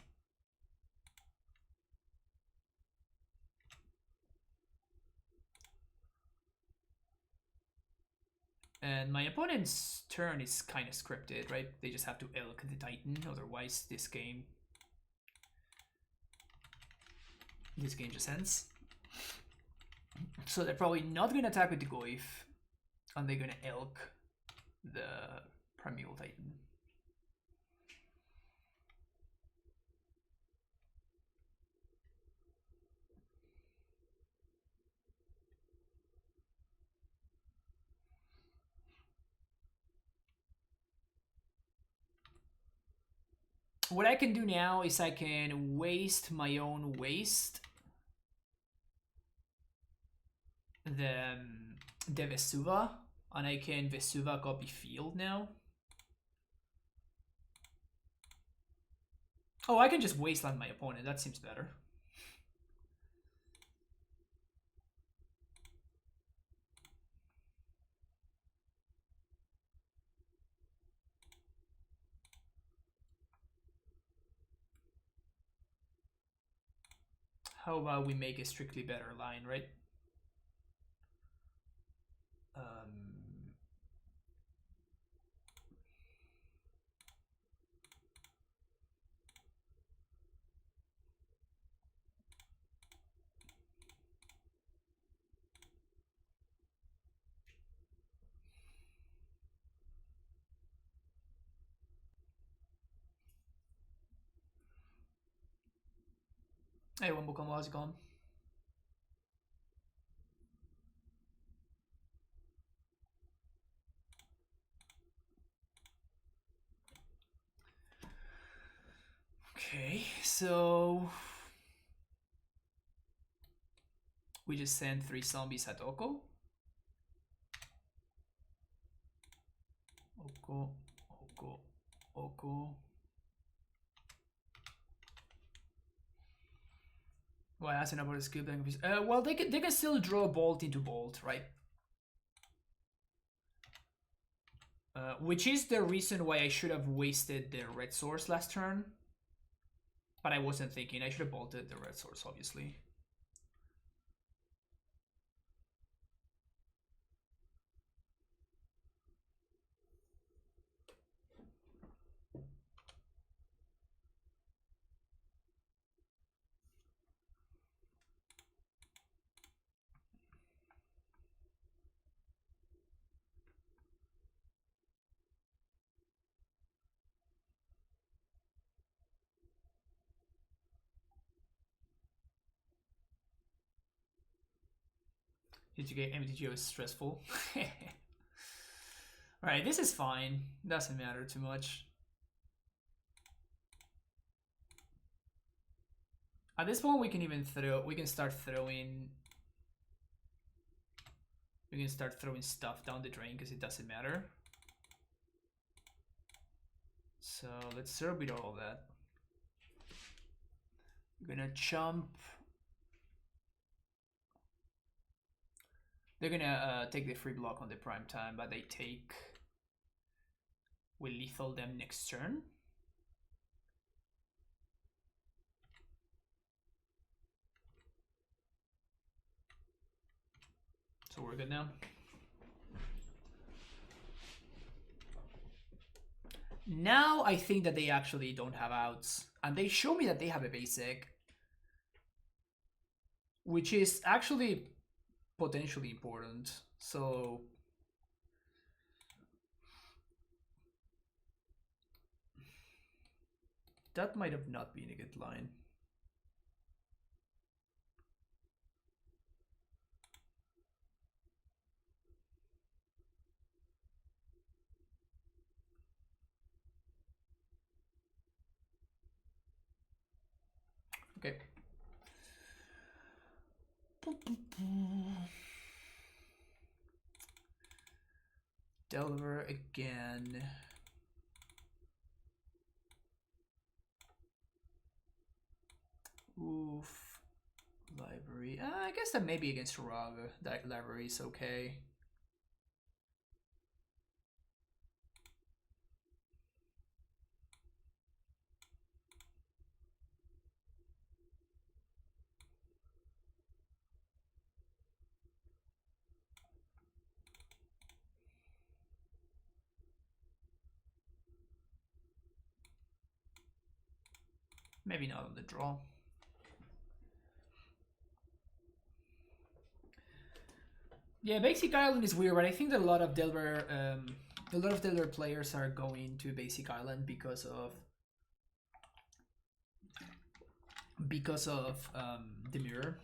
[SPEAKER 1] And my opponent's turn is kind of scripted, right? They just have to elk the Titan, otherwise this game just ends. So they're probably not going to attack with the Goyf, and they're going to elk the Primeval Titan. What I can do now is I can waste my own waste. The Vesuva, and I can Vesuva copy field now. Oh, I can just wasteland my opponent. That seems better. How about we make a strictly better line, right? Hey, Wumble, how's it going? Okay, so we just send 3 zombies at Oko. Oko, Oko, Oko. Why asking about the skill language? Well, they can still draw bolt into bolt, right? Which is the reason why I should have wasted the red source last turn. But I wasn't thinking. I should have bolted the red source, obviously. Did you get MTGO is stressful? Alright, this is fine. Doesn't matter too much. At this point, we can even throw. We can start throwing. We can start throwing stuff down the drain because it doesn't matter. So let's cerbid all of that. We're gonna chump. They're gonna take the free block on the prime time, but they take. We lethal them next turn. So we're good now. Now I think that they actually don't have outs. And they show me that they have a basic. Which is actually potentially important. So that might have not been a good line. Okay. Delver again. Oof. Library. I guess that maybe against Rog, that library is okay. Maybe not on the draw. Yeah, Basic Island is weird, but I think that a lot of Delver players are going to Basic Island because of the mirror.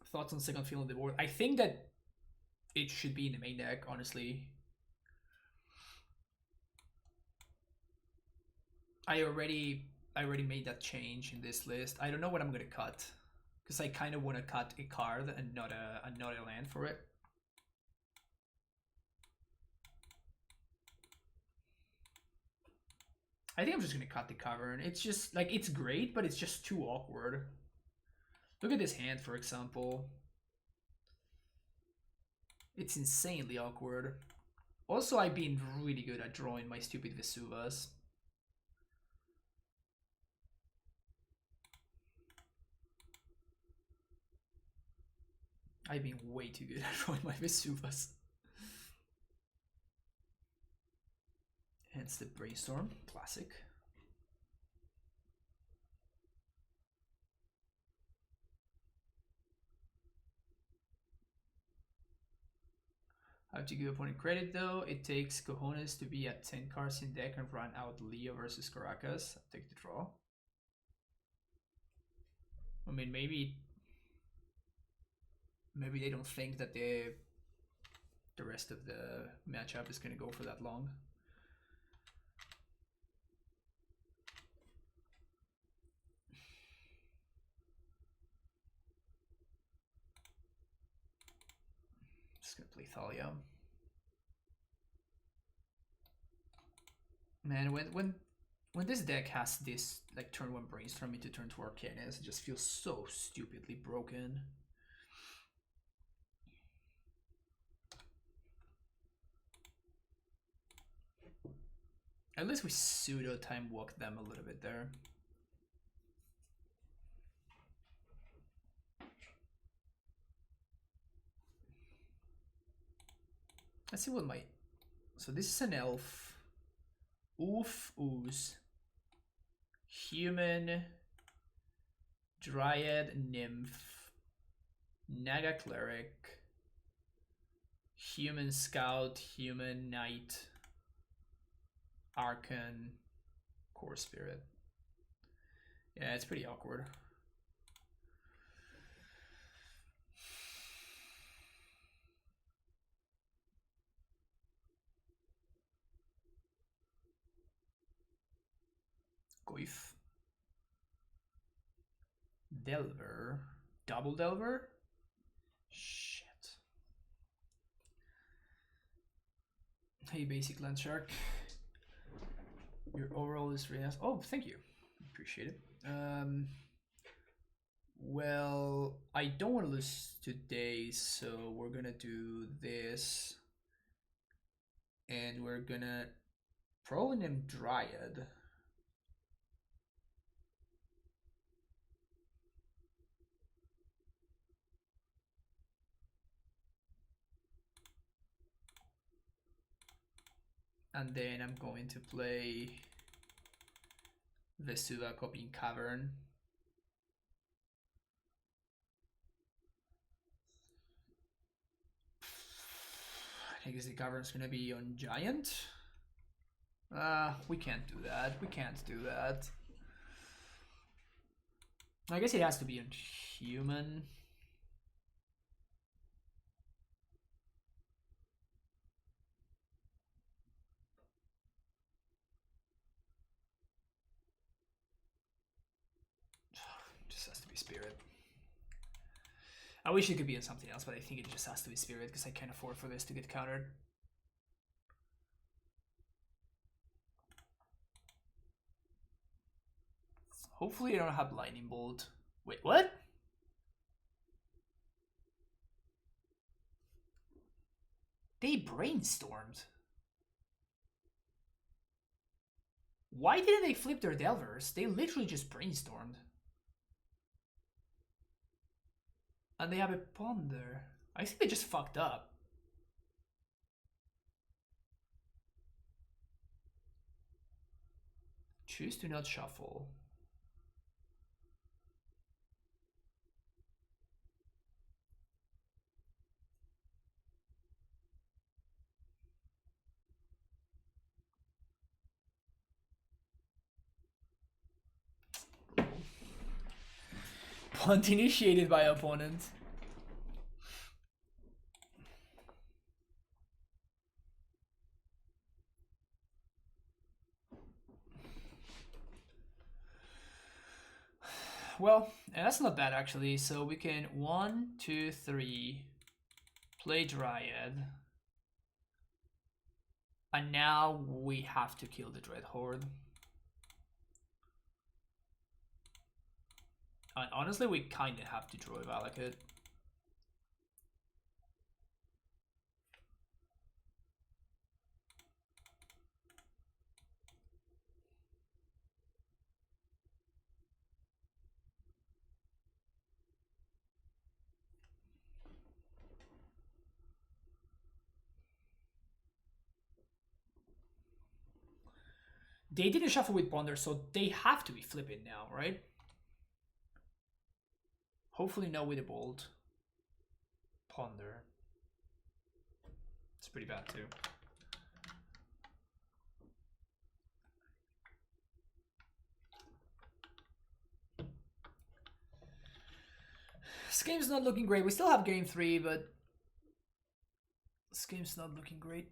[SPEAKER 1] Thoughts on second field on the board? I think that it should be in the main deck, honestly. I already made that change in this list. I don't know what I'm gonna cut. Because I kind of want to cut a card and not a land for it. I think I'm just going to cut the cavern. It's just, like, it's great, but it's just too awkward. Look at this hand, for example. It's insanely awkward. Also, I've been really good at drawing my stupid Vesuvas. I've been way too good at drawing my Vesuvas. Hence the Brainstorm, classic. Have to give opponent credit though. It takes cojones to be at 10 cards in deck and run out Leo versus Caracas. I'll take the draw. I mean, maybe they don't think that the rest of the matchup is going to go for that long. gonna play Thalia. Man, when this deck has this like turn 1 Brainstorm into turn 2 Arcanist, it just feels so stupidly broken. At least we pseudo time walk them a little bit there. Let's see what my... So this is an elf. Oof, ooze. Human. Dryad, Nymph. Naga Cleric. Human Scout, Human Knight. Archon. Core Spirit. Yeah, it's pretty awkward. Goif. Delver. Double Delver? Shit. Hey, basic land shark. Your overall is really nice. Oh, thank you. Appreciate it. Well, I don't want to lose today, so we're gonna do this. And we're gonna probably name Dryad. And then I'm going to play Vesuva copying Cavern. I guess the Cavern's gonna be on Giant. We can't do that. We can't do that. I guess it has to be on Human. Just has to be Spirit. I wish it could be on something else, but I think it just has to be Spirit because I can't afford for this to get countered. Hopefully I don't have Lightning Bolt. Wait, what? They brainstormed. Why didn't they flip their Delvers? They literally just brainstormed. And they have a Ponder. I think they just fucked up. Choose to not shuffle. Punt initiated by opponent. Well, that's not bad actually. So we can 1, 2, 3 play Dryad. And now we have to kill the Dread Horde. And honestly, we kind of have to draw a Valakut. They didn't shuffle with Ponder, so they have to be flipping now, right? Hopefully no with a Bolt. Ponder. It's pretty bad too. This game's not looking great. We still have game 3, but this game's not looking great.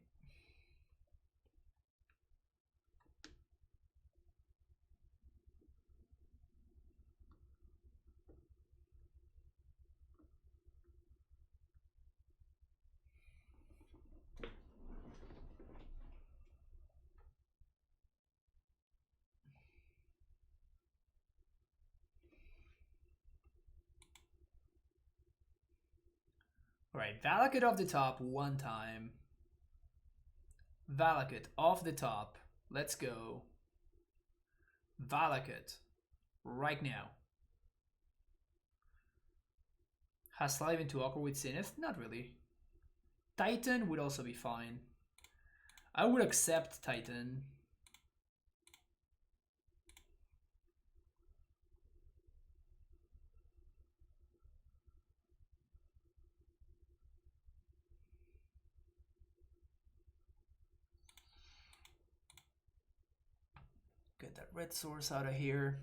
[SPEAKER 1] Alright, Valakut off the top one time. Valakut off the top. Let's go. Valakut. Right now. Has Slive into awkward with Zenith? Not really. Titan would also be fine. I would accept Titan. Get that red source out of here.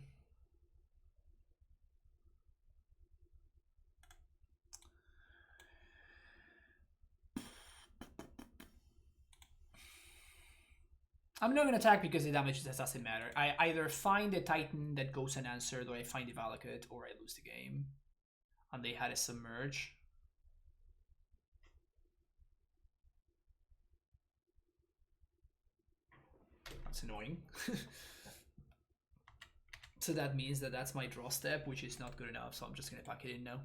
[SPEAKER 1] I'm not gonna attack because the damage doesn't matter. I either find a Titan that goes unanswered, or I find the Valakut, or I lose the game. And they had a Submerge. That's annoying. So that means that that's my draw step, which is not good enough, so I'm just gonna pack it in now.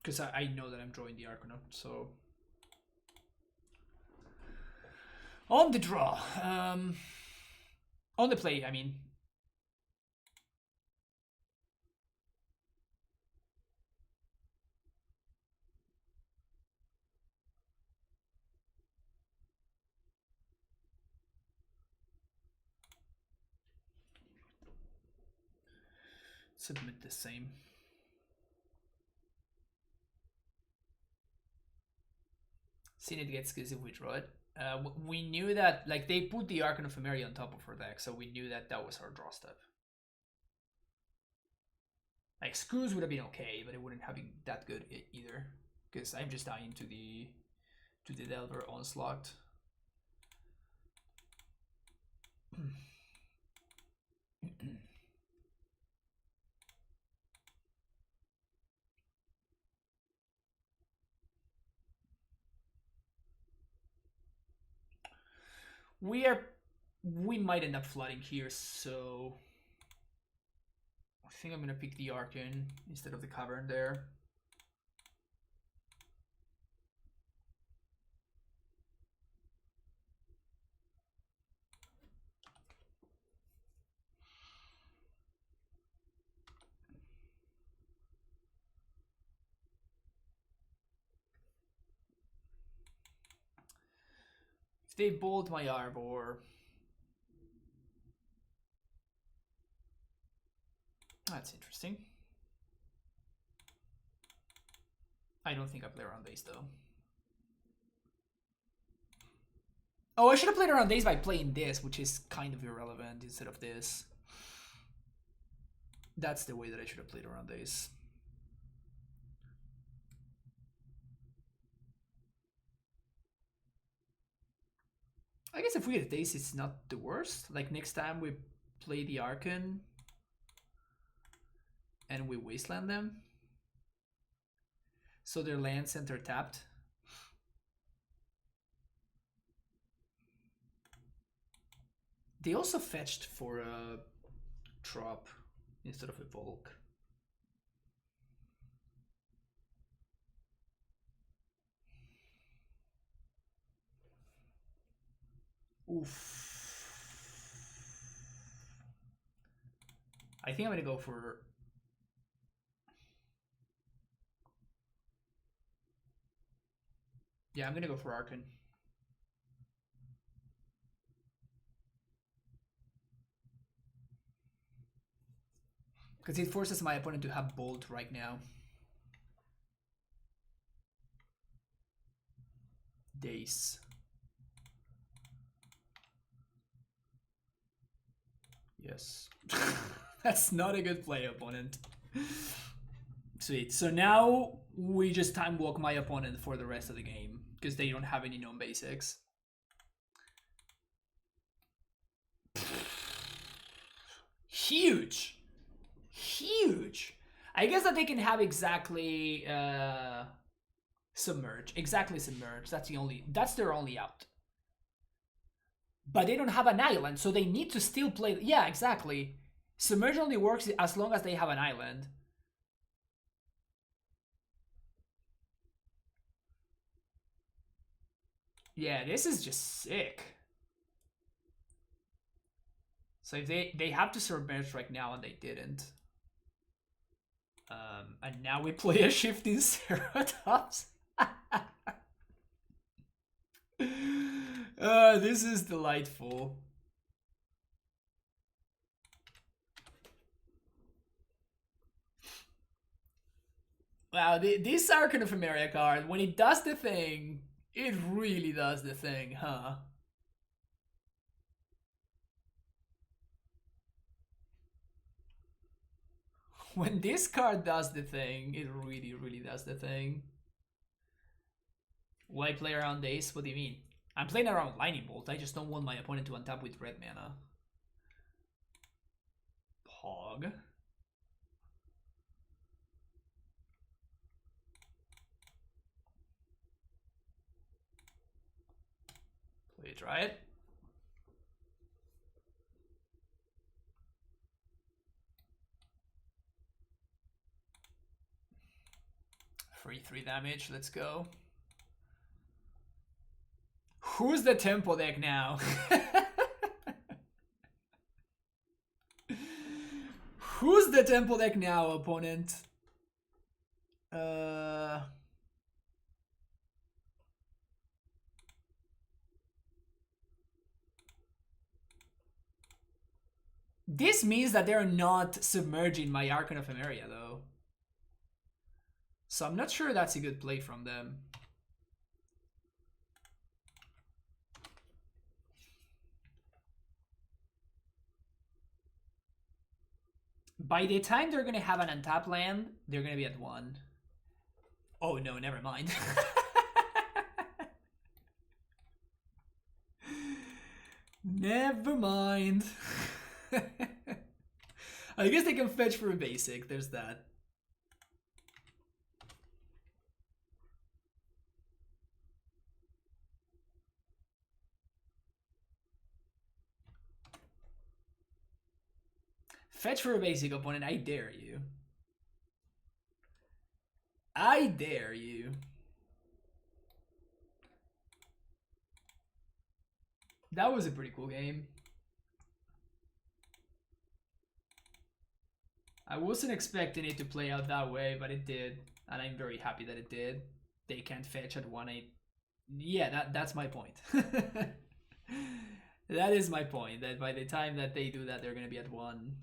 [SPEAKER 1] Because I know that I'm drawing the Arcanum, so... On the draw. On the play, I mean. Submit the same. Seen it gets skills if we draw it. We knew that, like, they put the Archon of Emery on top of her deck, so we knew that that was our draw step. Like, Screws would have been okay, but it wouldn't have been that good either, because I'm just dying to the Delver Onslaught. We might end up flooding here, so I think I'm gonna pick the Archon instead of the Cavern there. If they bolt my Arbor, that's interesting. I don't think I play around base though. Oh, I should have played around base by playing this, which is kind of irrelevant, instead of this. That's the way that I should have played around base. I guess if we get Dace, it's not the worst. Like, next time we play the Archon and we wasteland them, so their land center tapped. They also fetched for a drop instead of a Volk. Oof. I think I'm gonna go for... Yeah, I'm gonna go for Archon. Because it forces my opponent to have Bolt right now. Dace. Yes. That's not a good play, opponent. Sweet. So now we just time walk my opponent for the rest of the game, because they don't have any known basics. Huge. Huge. I guess that they can have exactly Submerge. Exactly Submerge. That's their only out. But they don't have an island, so they need to still play. Yeah, exactly. Submerge only works as long as they have an island. Yeah, this is just sick. So if they have to submerge right now and they didn't. And now we play a shifting Ceratops. This is delightful. Wow, this Archon of Emeria card, when it does the thing, it really does the thing, huh? When this card does the thing, it really, really does the thing. Why play around Ace? What do you mean? I'm playing around Lightning Bolt, I just don't want my opponent to untap with red mana. Pog. Play it, right? Free 3 damage, let's go. Who's the tempo deck now? Who's the tempo deck now, opponent? This means that they're not submerging my Archon of Emeria, though. So I'm not sure that's a good play from them. By the time they're going to have an untap land, they're going to be at 1. Oh no, never mind. Never mind. I guess they can fetch for a basic, there's that. Fetch for a basic, opponent, I dare you. I dare you. That was a pretty cool game. I wasn't expecting it to play out that way, but it did. And I'm very happy that it did. They can't fetch at 1-8. Yeah, that's my point. That is my point, that by the time that they do that, they're going to be at 1.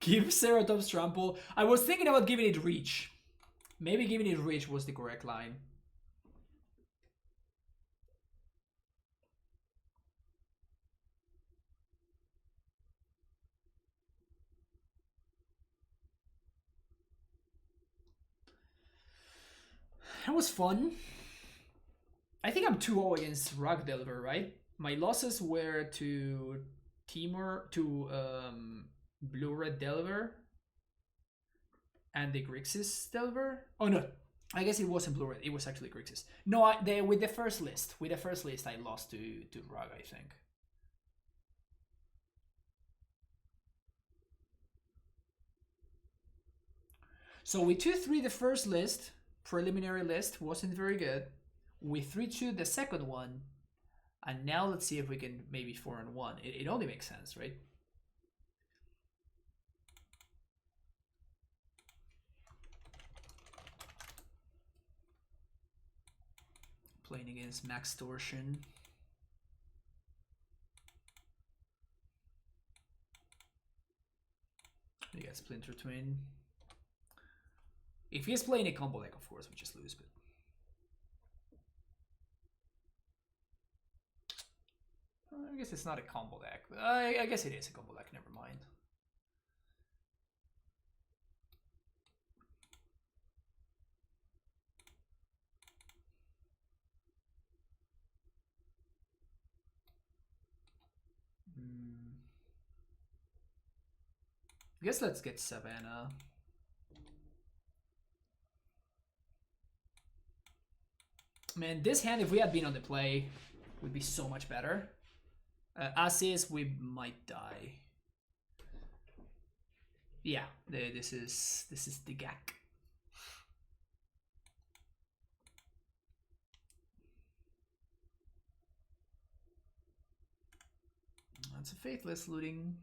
[SPEAKER 1] Give Ceratops Trample. I was thinking about giving it Reach. Maybe giving it Reach was the correct line. That was fun. I think I'm 2-0 against Rock Delver, right? My losses were to Blue-Red Delver and the Grixis Delver. Oh no, I guess it wasn't Blue-Red, it was actually Grixis. No, with the first list, I lost to Rock, I think. So we 2-3 the first list, preliminary list, wasn't very good. We 3-2 the second one, and now let's see if we can maybe 4-1. It only makes sense, right? Playing against Max Torsion. We got Splinter Twin. If he's playing a combo deck, of course, we just lose, but... I guess it's not a combo deck. I guess it is a combo deck, never mind. I guess let's get Savannah. Man, this hand, if we had been on the play, would be so much better. As is, we might die. Yeah, this is the Gak. That's a faithless looting.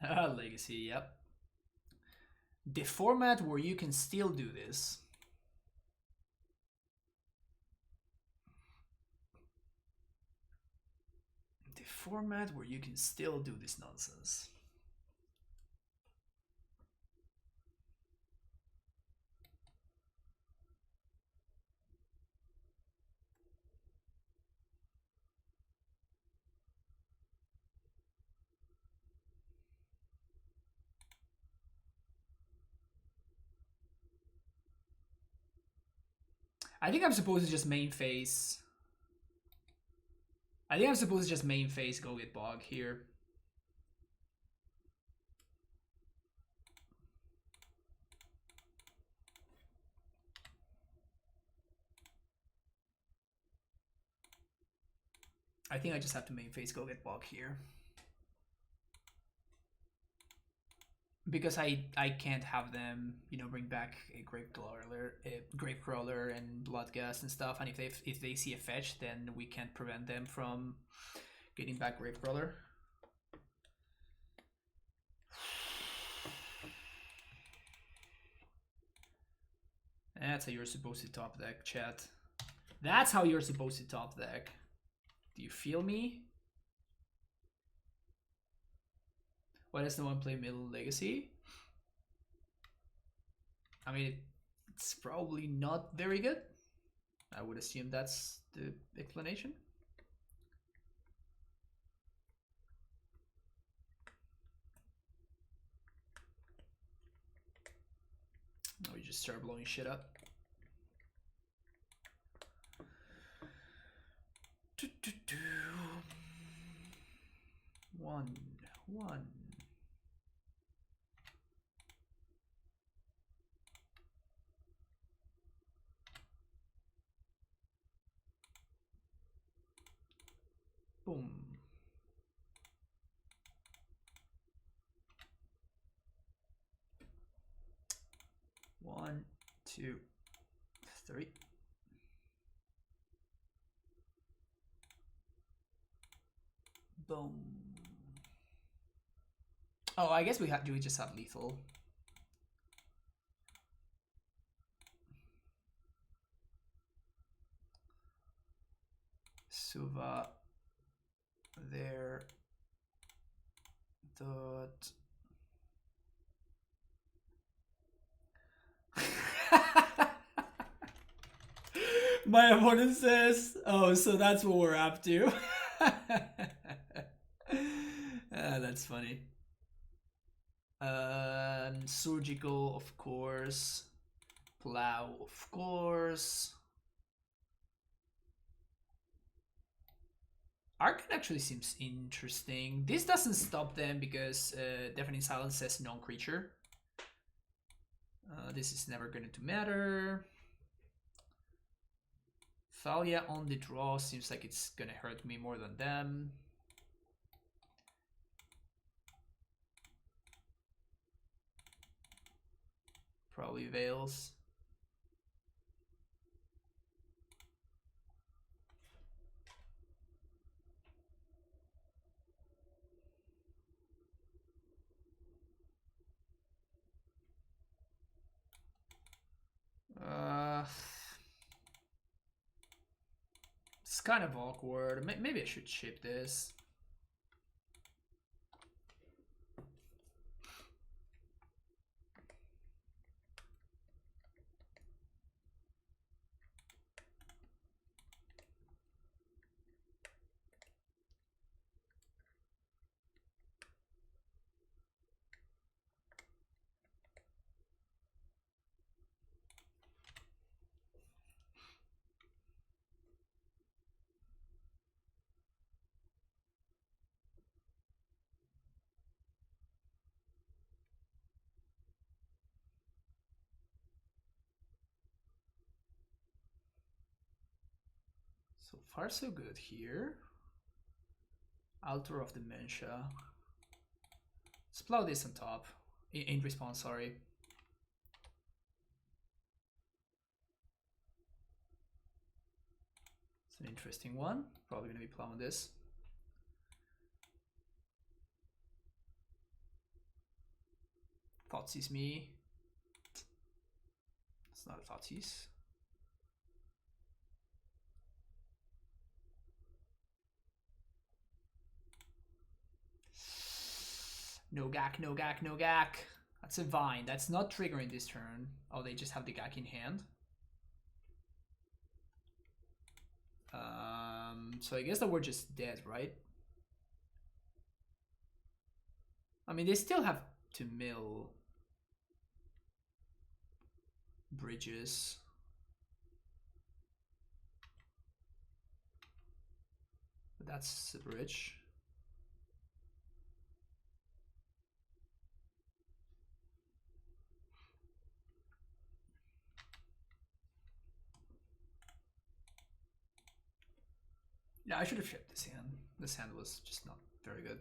[SPEAKER 1] Legacy, yep. The format where you can still do this. The format where you can still do this nonsense. I think I'm supposed to just main phase. I think I'm supposed to just main phase go get bog here. I think I just have to main phase go get bog here. Because I can't have them, you know, bring back a Gravecrawler and Bloodgust and stuff, and if they see a fetch, then we can't prevent them from getting back Gravecrawler. That's how you're supposed to top deck, chat. That's how you're supposed to top deck. Do you feel me? Why does no one play Middle Legacy? I mean, it's probably not very good. I would assume that's the explanation. Oh, we just start blowing shit up. One. Boom. One, two, three. Boom. Oh, I guess we just have lethal. Suva there. Dot. My opponent says, oh, so that's what we're up to. That's funny. Surgical, of course. Plow, of course. Arcan actually seems interesting. This doesn't stop them because Deafening Silence says non-creature. This is never going to matter. Thalia on the draw seems like it's gonna hurt me more than them. Probably Veils. It's kind of awkward. Maybe I should ship this. So far so good here. Altar of Dementia. Let's plow this on top. In response, sorry. It's an interesting one. Probably gonna be plowing this. Thoughtseize me. It's not a Thoughtseize. No Gak, no Gak, no Gak. That's a Vine. That's not triggering this turn. Oh, they just have the Gak in hand. So I guess that we're just dead, right? I mean, they still have to mill bridges. But that's a bridge. Yeah, I should have shipped this hand. This hand was just not very good.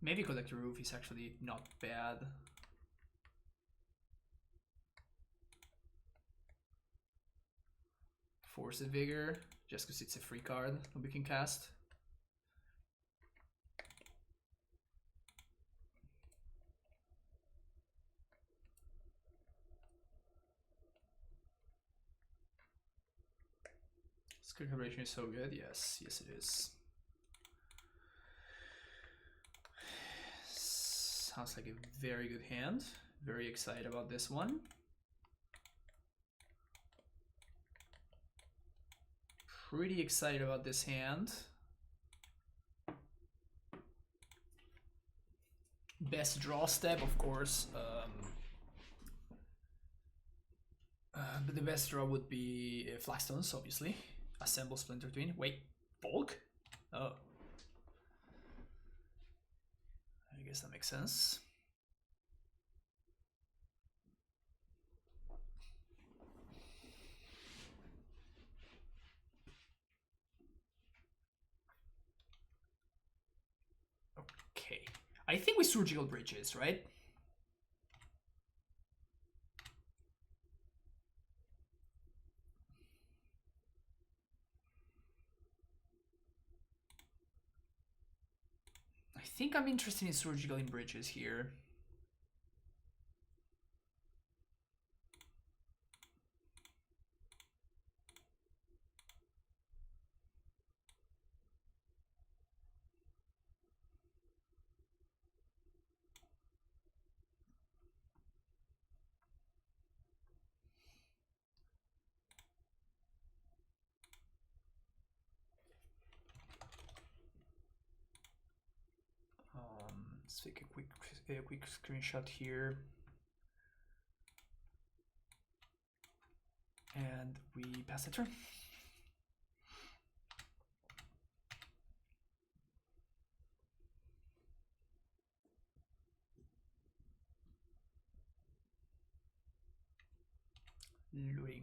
[SPEAKER 1] Maybe Collector Roof is actually not bad. Force of Vigor, just because it's a free card that we can cast. Skill combination is so good. Yes, yes it is. Sounds like a very good hand. Very excited about this one. Pretty excited about this hand. Best draw step, of course. But the best draw would be Flagstones, obviously. Assemble Splinter Twin. Wait, bulk? Oh. I guess that makes sense. Okay. I think we Surgical Bridges, right? I think I'm interested in Surgical in Bridges here. Let's take a quick screenshot here. And we pass the turn. Luring.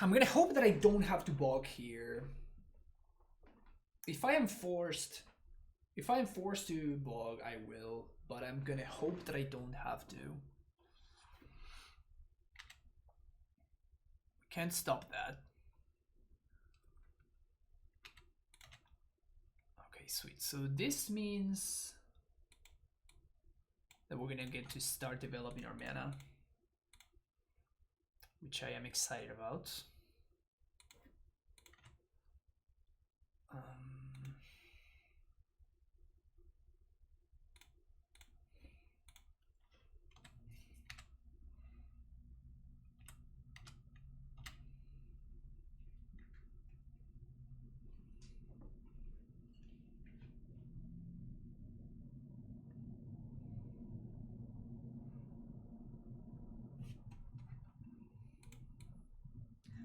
[SPEAKER 1] I'm gonna hope that I don't have to bog here. If I am forced to bog, I will, but I'm gonna hope that I don't have to. Can't stop that. Okay, sweet. So this means that we're gonna get to start developing our mana, which I am excited about.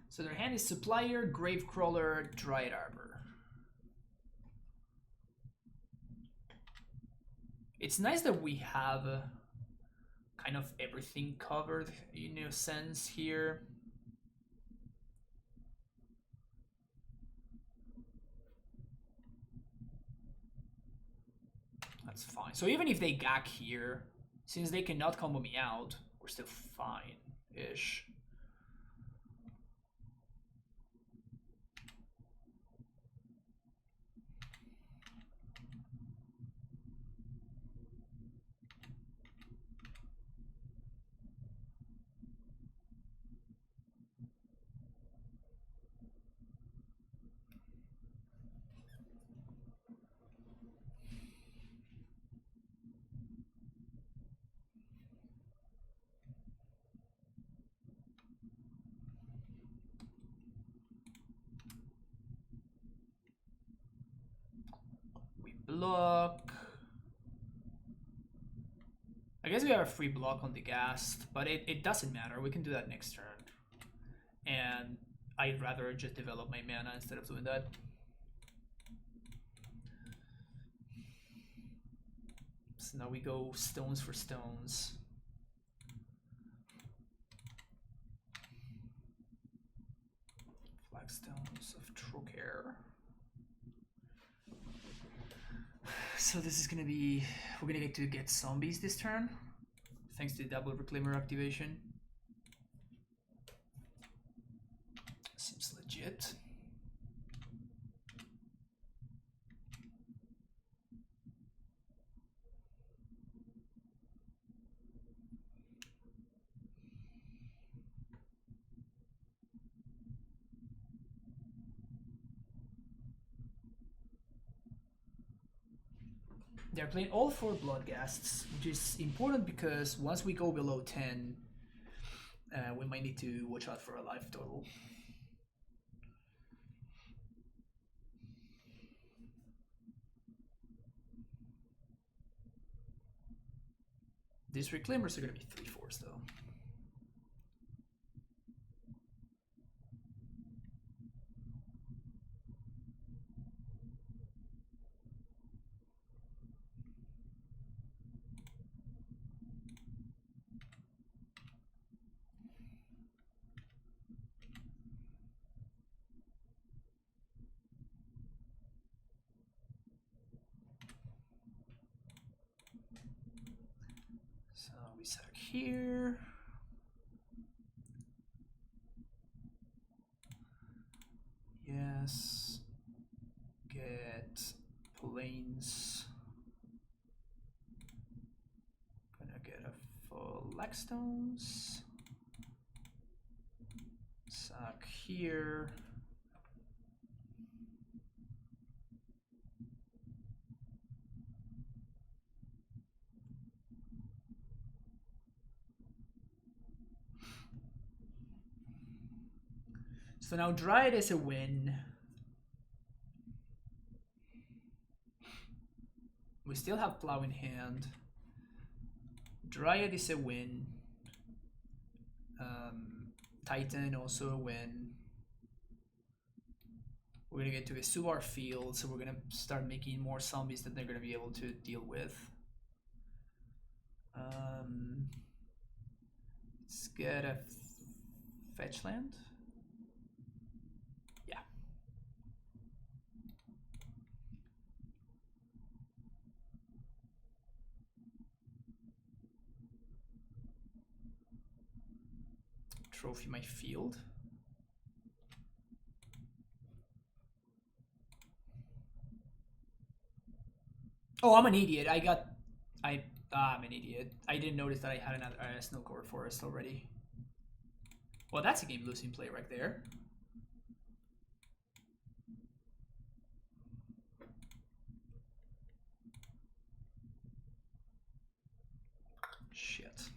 [SPEAKER 1] So their hand is Supplier, Gravecrawler, Dryad Arbor. It's nice that we have kind of everything covered in a sense here. That's fine. So even if they gag here, since they cannot combo me out, we're still fine-ish. Block. I guess we have a free block on the Ghast, but it doesn't matter. We can do that next turn. And I'd rather just develop my mana instead of doing that. So now we go stones for stones. Flagstones of Trocair. So this is gonna be, we're gonna get to get zombies this turn, thanks to the double reclaimer activation. Seems legit. They're playing all 4 Bloodghasts, which is important because once we go below 10, we might need to watch out for a life total. These reclaimers are going to be 3/4 though. So we sack here. Yes. Get planes. Gonna get a full Legstones. Sack here. So now Dryad is a win. We still have Plow in hand. Dryad is a win. Titan also a win. We're gonna get to a Suvar field, so we're gonna start making more zombies that they're gonna be able to deal with. Let's get a fetch land. Yeah. Trophy my field. Oh, I'm an idiot. I'm an idiot. I didn't notice that I had another snow-covered forest already. Well, that's a game-losing play right there. Shit.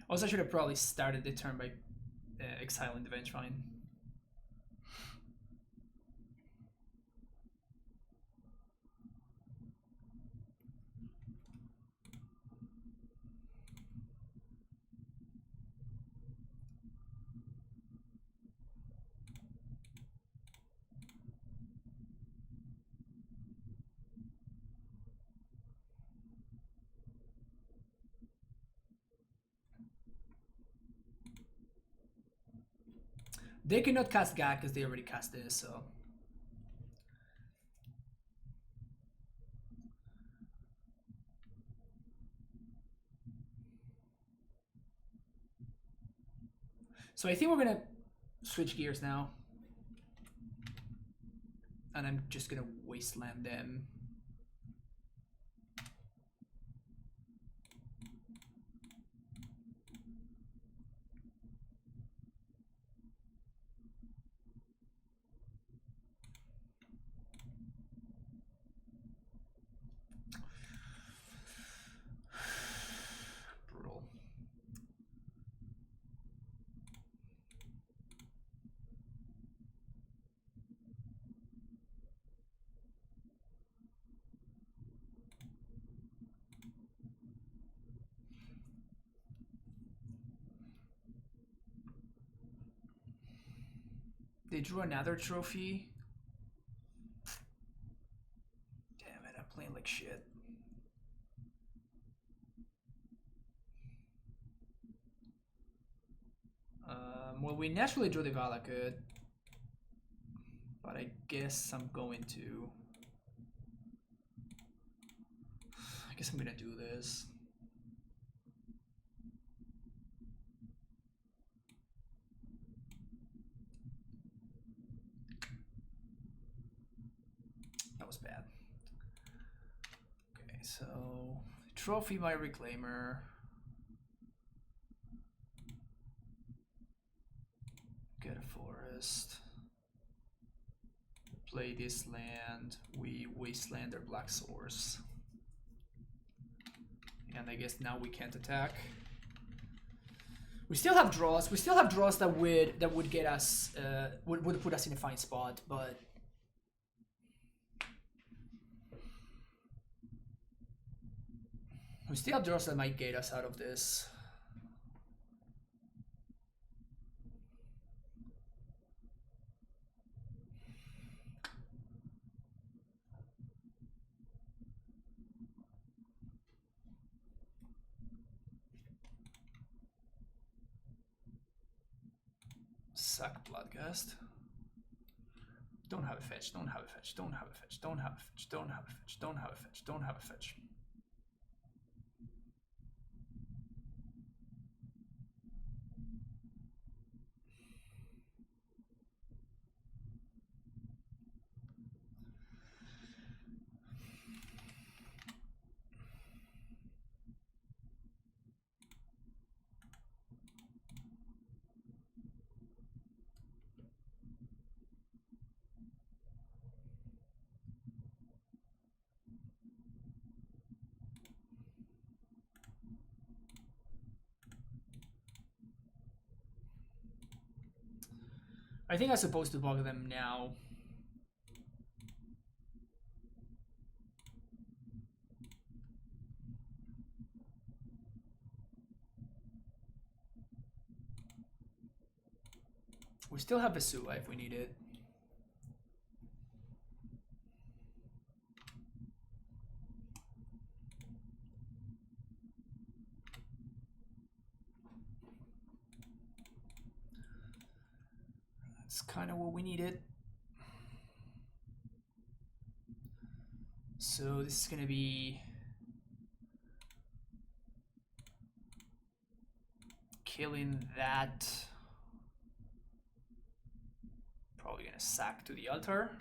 [SPEAKER 1] Also, I should have probably started the turn by exiling the Vengevine. They cannot cast Gag because they already cast this, so. So I think we're gonna switch gears now. And I'm just gonna wasteland them. Brutal. They drew another trophy. Damn it, I'm playing like shit. Well, we naturally drew the Valakut, but I guess I'm going to. I guess I'm gonna do this. That was bad. Okay, so trophy by Reclaimer. Get a forest. Play this land. We wasteland their black source. And I guess now we can't attack. We still have draws. We still have draws that would get us would put us in a fine spot, but we still have draws that might get us out of this. Sack Bloodgust. Don't have a fetch, don't have a fetch, don't have a fetch, don't have a fetch, don't have a fetch, don't have a fetch, don't have a fetch. I think I'm supposed to bug them now. We still have Vesua if we need it. That's kind of what we needed. So this is gonna be killing that. Probably gonna sack to the altar.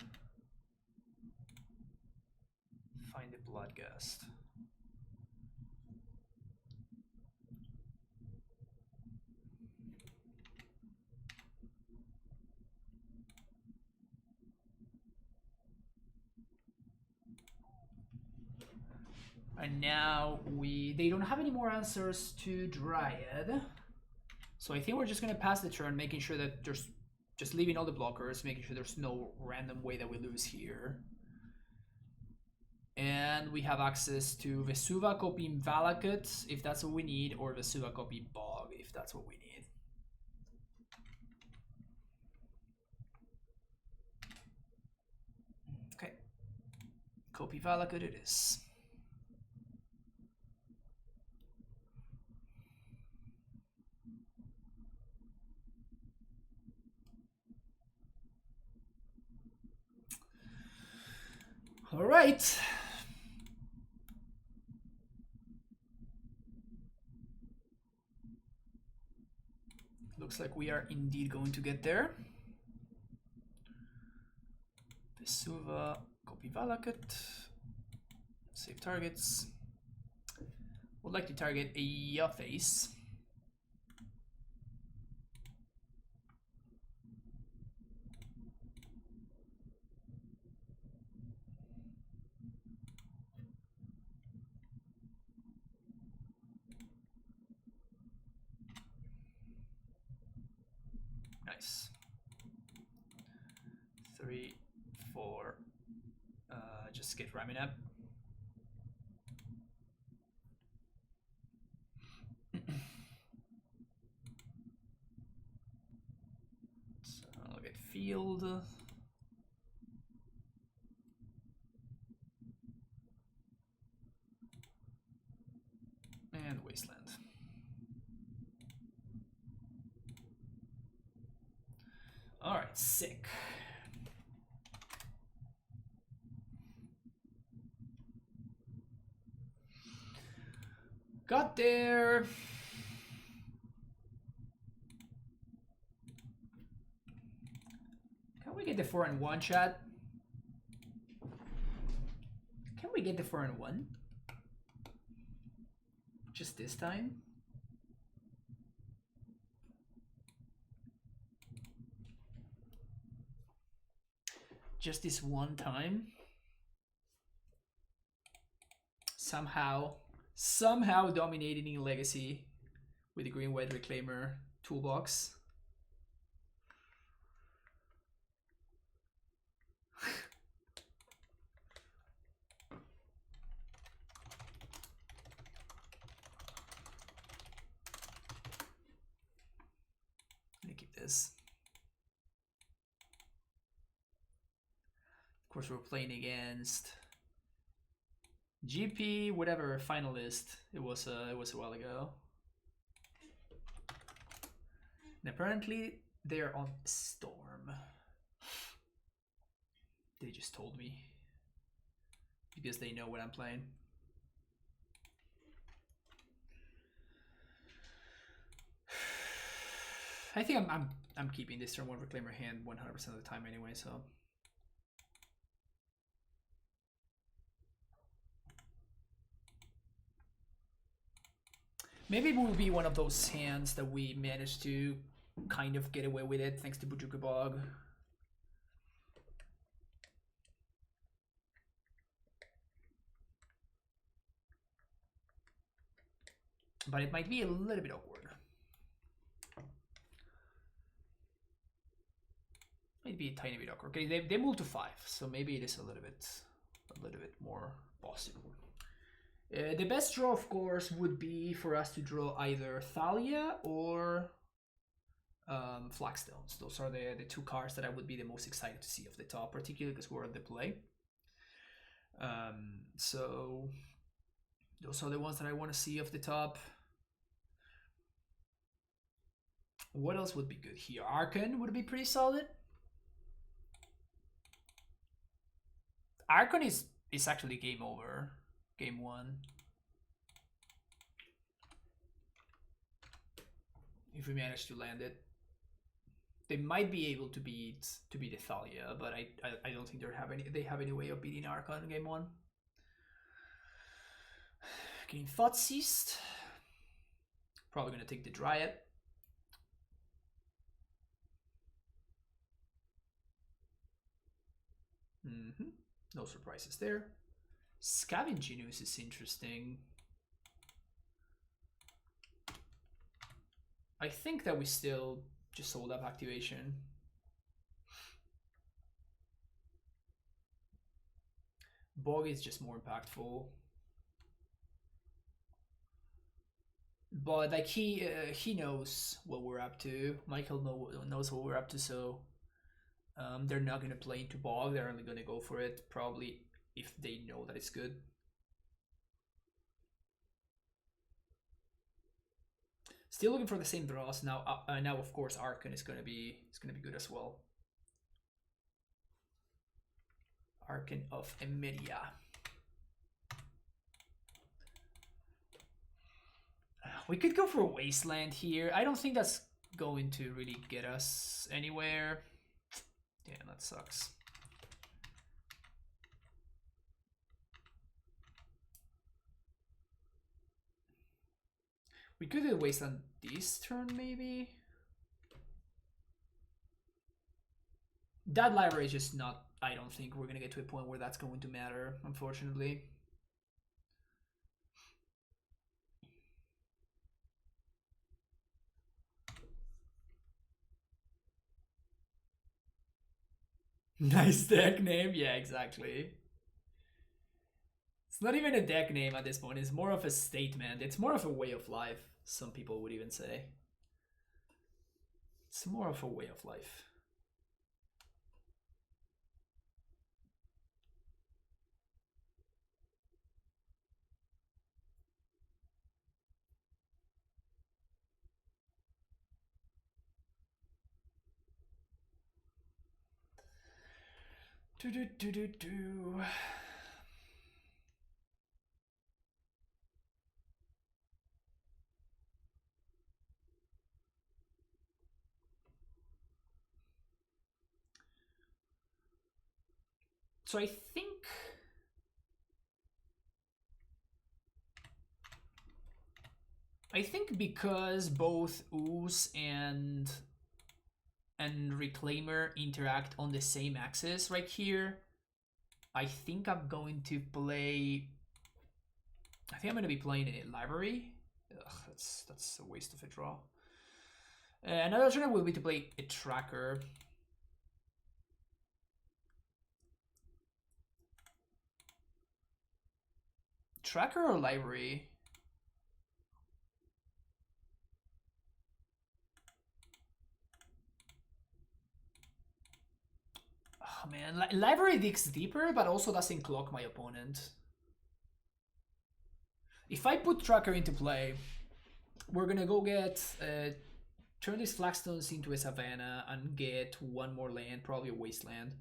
[SPEAKER 1] Find the Bloodgust. And now they don't have any more answers to Dryad. So I think we're just gonna pass the turn, making sure that there's just leaving all the blockers, making sure there's no random way that we lose here. And we have access to Vesuva copy Valakut if that's what we need, or Vesuva copy Bog if that's what we need. Okay. Copy Valakut it is. All right. Looks like we are indeed going to get there. Vesuva, copy Valakut. Save targets. Would like to target a face. Nice. 3, 4. Just get ramming up. So I'll get field. And wasteland. All right, sick. Got there. Can we get the 4-1 chat? Can we get the 4-1? Just this time? Just this one time? Somehow dominating in Legacy with the Green White Reclaimer toolbox. Let me keep this. Of course, we're playing against GP, whatever finalist it was a while ago. And apparently they're on Storm. They just told me because they know what I'm playing. I think I'm keeping this turn 1 Reclaimer hand 100% of the time anyway, so. Maybe it will be one of those hands that we managed to kind of get away with it thanks to Bujuka Bog. But it might be a little bit awkward. Might be a tiny bit awkward. Okay, they moved to 5, so maybe it is a little bit more possible. The best draw, of course, would be for us to draw either Thalia or Flagstones. Those are the 2 cards that I would be the most excited to see off the top, particularly because we're at the play. So those are the ones that I want to see off the top. What else would be good here? Archon would be pretty solid. Archon is actually game over. Game 1. If we manage to land it. They might be able to beat the Thalia, but I don't think they have any way of beating Archon in game 1. Getting Thought Seized. Probably gonna take the Dryad. No surprises there. Scavenging Ooze is interesting. I think that we still just sold up activation. Bog is just more impactful. But like he knows what we're up to. Michael knows what we're up to, so they're not gonna play into Bog. They're only gonna go for it probably if they know that it's good. Still looking for the same draws now. Now of course Archon is gonna be good as well. Archon of Emidia. We could go for a Wasteland here. I don't think that's going to really get us anywhere. Damn, that sucks. We could do a Wasteland this turn, maybe. That library is just not... I don't think we're going to get to a point where that's going to matter, unfortunately. Nice deck name. Yeah, exactly. It's not even a deck name at this point. It's more of a statement. It's more of a way of life, some people would even say. It's more of a way of life. Do. So I think because both Ooze and Reclaimer interact on the same axis right here, I think I'm going to play... I think I'm going to be playing a library. Ugh, that's a waste of a draw. Another alternative will be to play a tracker. Tracker or library? Oh man, library digs deeper, but also doesn't clock my opponent. If I put tracker into play, we're gonna go get turn these flagstones into a savannah and get one more land, probably a wasteland.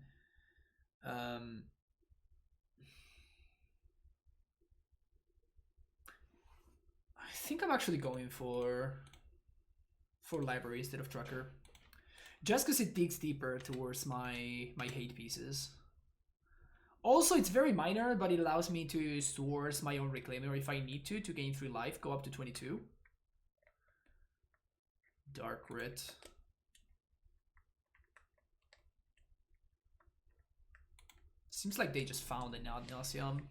[SPEAKER 1] I think I'm actually going for library instead of tracker, just because it digs deeper towards my hate pieces. Also, it's very minor, but it allows me to source my own Reclaimer if I need to gain 3 life, go up to 22. Dark Rit. Seems like they just found it now, Nauseam.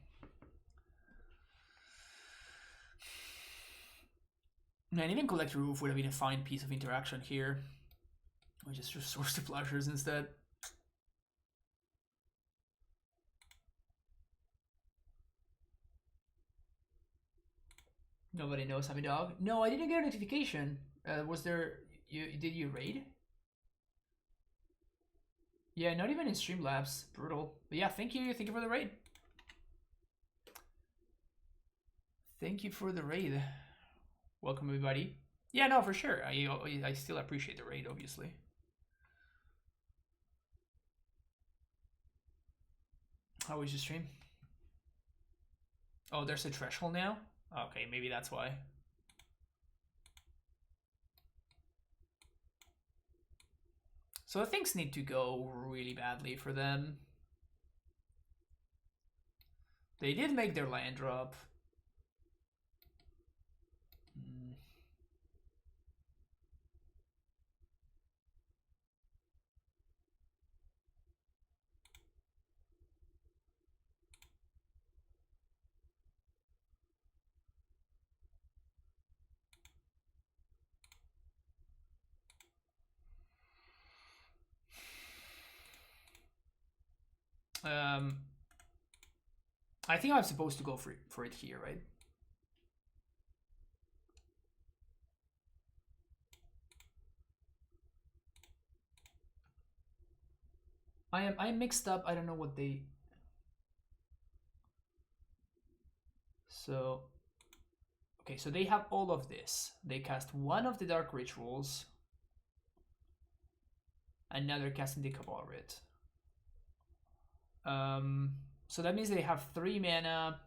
[SPEAKER 1] Man, even Collect Roof would have been a fine piece of interaction here. We just source the Plowshares instead. Nobody knows I'm a dog. No, I didn't get a notification. Was there... Did you raid? Yeah, not even in Streamlabs. Brutal. But yeah, thank you for the raid. Thank you for the raid. Welcome everybody. Yeah, no, for sure. I still appreciate the raid, obviously. How was your stream? Oh, there's a threshold now? Okay, maybe that's why. So things need to go really badly for them. They did make their land drop. I think I'm supposed to go for it here, right? I'm mixed up. I don't know what they... So... Okay, so they have all of this. They cast one of the Dark Rituals. And now they're casting the Cabal Writ. So that means they have 3 mana.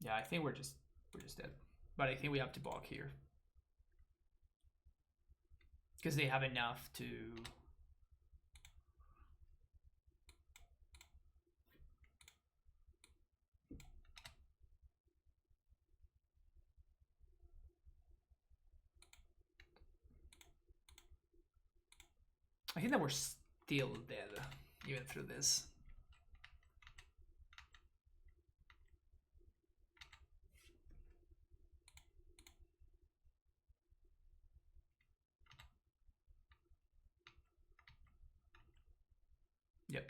[SPEAKER 1] Yeah, I think we're just dead. But I think we have to block here. Because they have enough to... I think that we're still dead, even through this. Yep.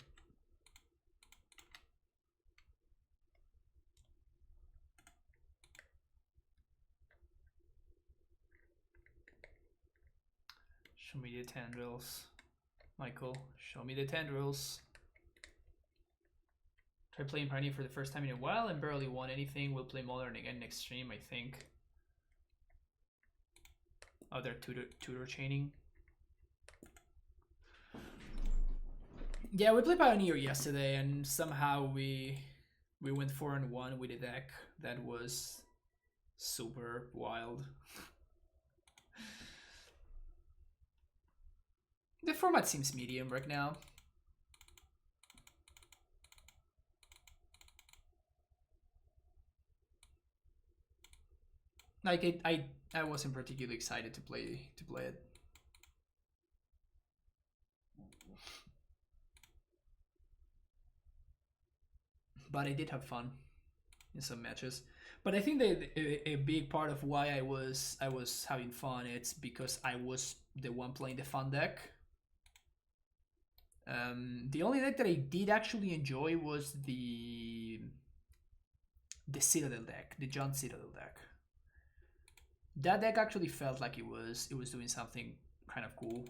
[SPEAKER 1] Show me the tendrils. Michael, show me the tendrils. Try playing Pioneer for the first time in a while and barely won anything. We'll play Modern again next stream, I think. Oh, they're tutor chaining. Yeah, we played Pioneer yesterday, and somehow we went 4-1 with a deck that was super wild. The format seems medium right now. Like I wasn't particularly excited to play it. But I did have fun in some matches. But I think that a big part of why I was having fun, it's because I was the one playing the fun deck. The only deck that I did actually enjoy was the Citadel deck, the John Citadel deck. That deck actually felt like it was doing something kind of cool.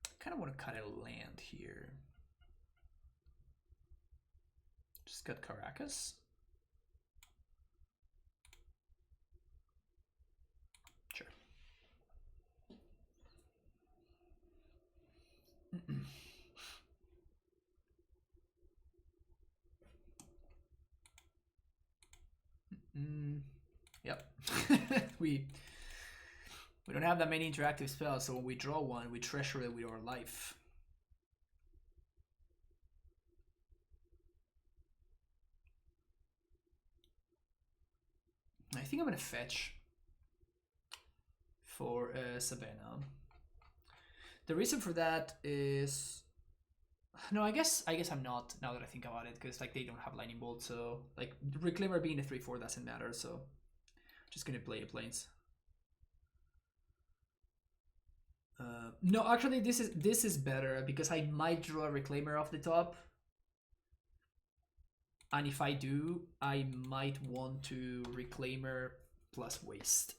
[SPEAKER 1] I kind of want to cut a land here. Just got Caracas. Sure. Yep. we don't have that many interactive spells, so when we draw one, we treasure it with our life. I think I'm gonna fetch for Savannah. The reason for that is, no, I guess I'm not, now that I think about it, because like they don't have lightning bolt, so like Reclaimer being a 3/4 doesn't matter, so just gonna play a plains. No, actually this is better because I might draw a Reclaimer off the top. And if I do, I might want to Reclaimer plus waste.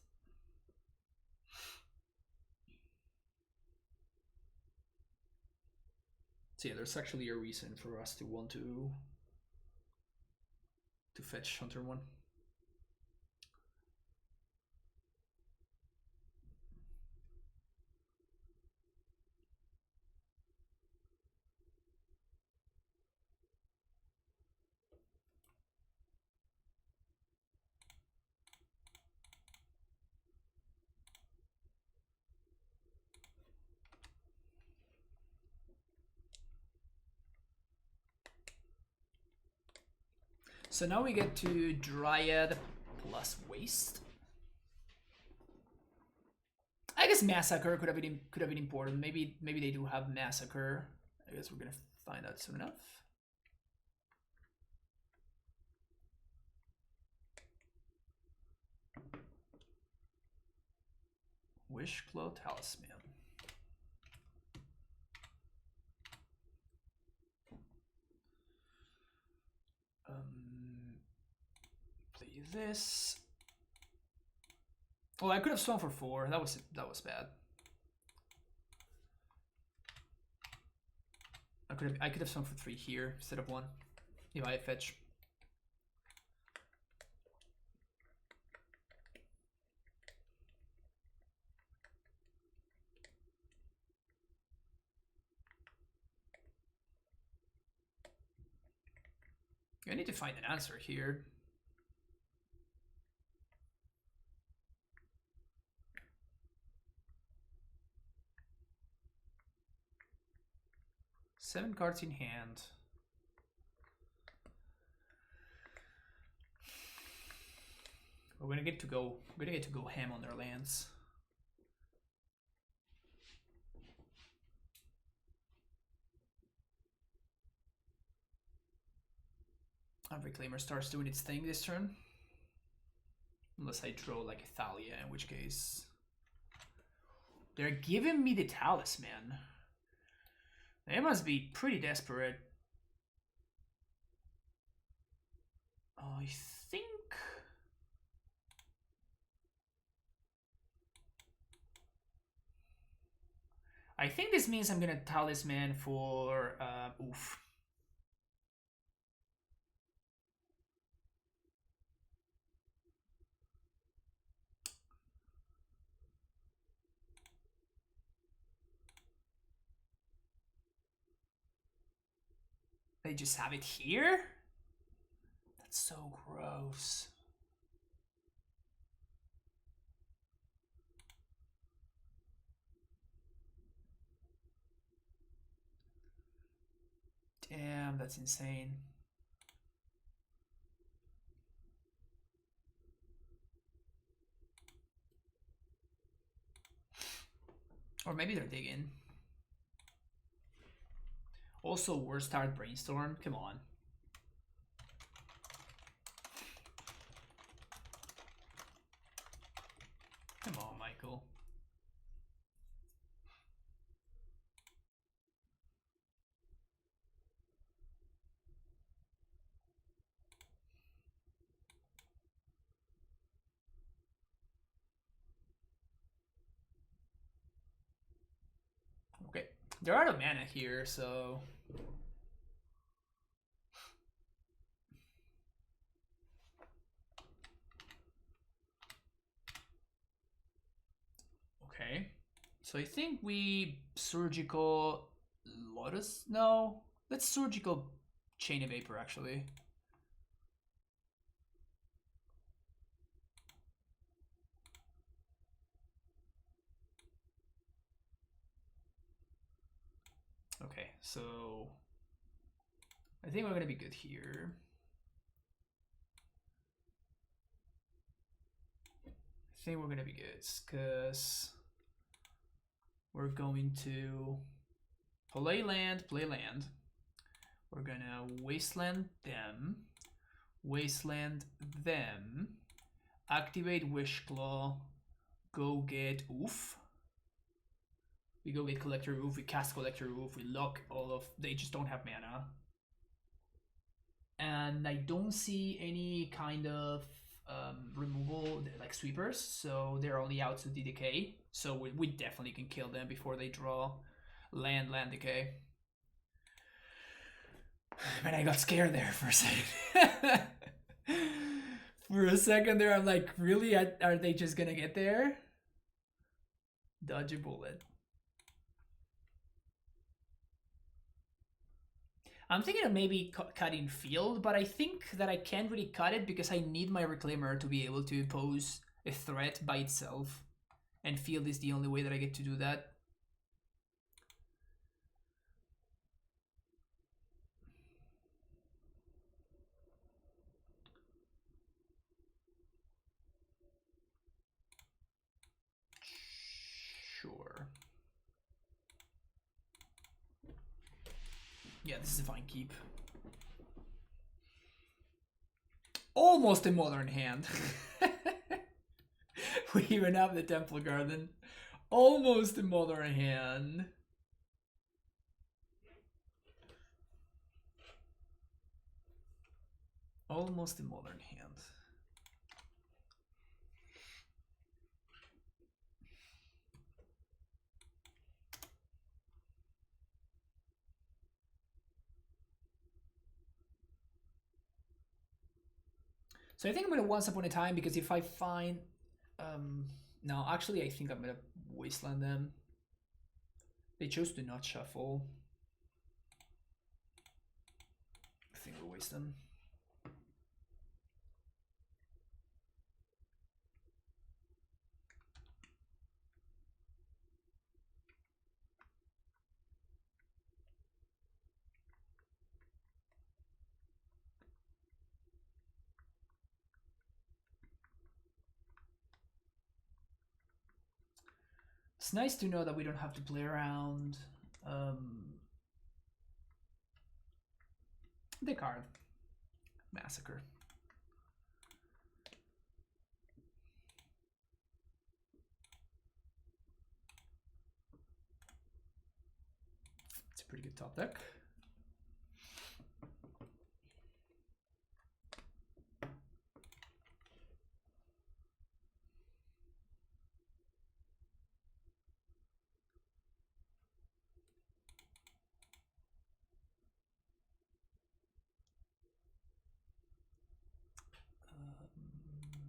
[SPEAKER 1] So yeah, there's actually a reason for us to want to fetch on turn 1. So now we get to Dryad plus waste. I guess Massacre could have been important. Maybe they do have Massacre. I guess we're gonna find out soon enough. Wishclaw Talisman. Play this. Oh, I could have swung for 4. That was bad. I could have swung for 3 here instead of 1 if I had fetch. I need to find an answer here. Seven cards in hand. We're gonna get to go ham on their lands. And Reclaimer starts doing its thing this turn. Unless I draw like a Thalia, in which case they're giving me the Talisman. They must be pretty desperate. I think this means I'm gonna Talisman for oof. They just have it here? That's so gross. Damn, that's insane. Or maybe they're digging. Also, worst start Brainstorm. Come on. Come on, Michael. Okay. They're out of mana here, so... Okay. So I think we Surgical Lotus? No. Let's Surgical Chain of Vapor, actually. Okay, so... I think we're gonna be good here. I think we're gonna be good, because... we're going to play land. We're gonna wasteland them, activate Wishclaw, go get Oof. We go get Collector Oof, we cast Collector Oof, we lock all of... they just don't have mana. And I don't see any kind of removal, like sweepers, so they're only out to DDK. So we definitely can kill them before they draw land decay. Man, I got scared there for a second. For a second there, I'm like, really? Are they just gonna get there? Dodge a bullet. I'm thinking of maybe cutting field, but I think that I can't really cut it because I need my Reclaimer to be able to pose a threat by itself. And field is the only way that I get to do that. Sure. Yeah, this is a fine keep. Almost a modern hand. We even have the Temple Garden. Almost a modern hand. Almost a modern hand. So I think I'm gonna Once Upon a Time because if I find, no, actually I think I'm gonna Wasteland them. They chose to not shuffle. I think we'll waste them. It's nice to know that we don't have to play around. The card. Massacre. It's a pretty good top deck.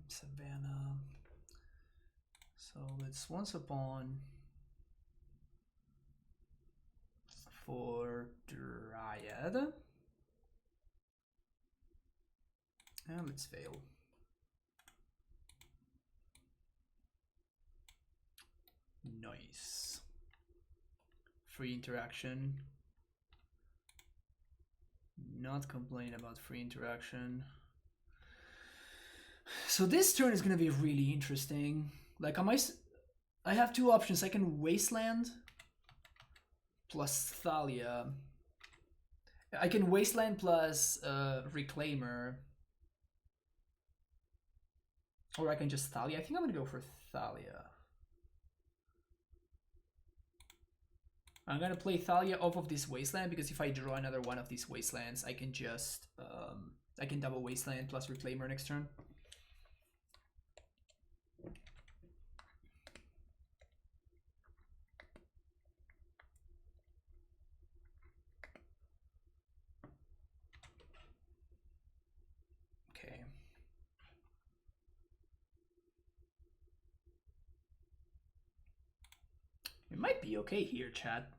[SPEAKER 1] Savannah. So let's Once Upon for Dryad. And let's fail. Nice. Free interaction. Not complain about free interaction. So this turn is gonna be really interesting. Like, I have two options. I can Wasteland plus Thalia. I can Wasteland plus Reclaimer. Or I can just Thalia. I think I'm gonna go for Thalia. I'm gonna play Thalia off of this Wasteland because if I draw another one of these Wastelands, I can just I can double Wasteland plus Reclaimer next turn. Okay. It might be okay here, chat.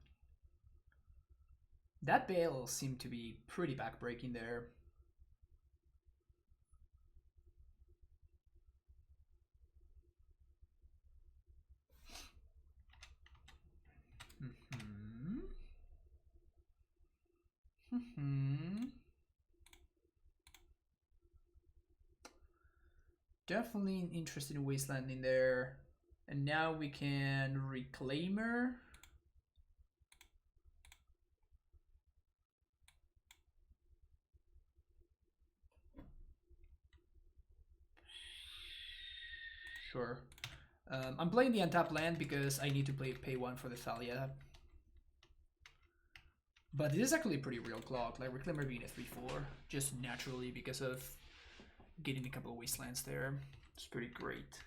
[SPEAKER 1] That Bale seemed to be pretty backbreaking there. Definitely interested in Wasteland in there. And now we can Reclaimer. Sure. I'm playing the untapped land because I need to pay one for the Thalia. But this is actually a pretty real clock, like Reclaimer being a 3-4, just naturally because of getting a couple of Wastelands there. It's pretty great.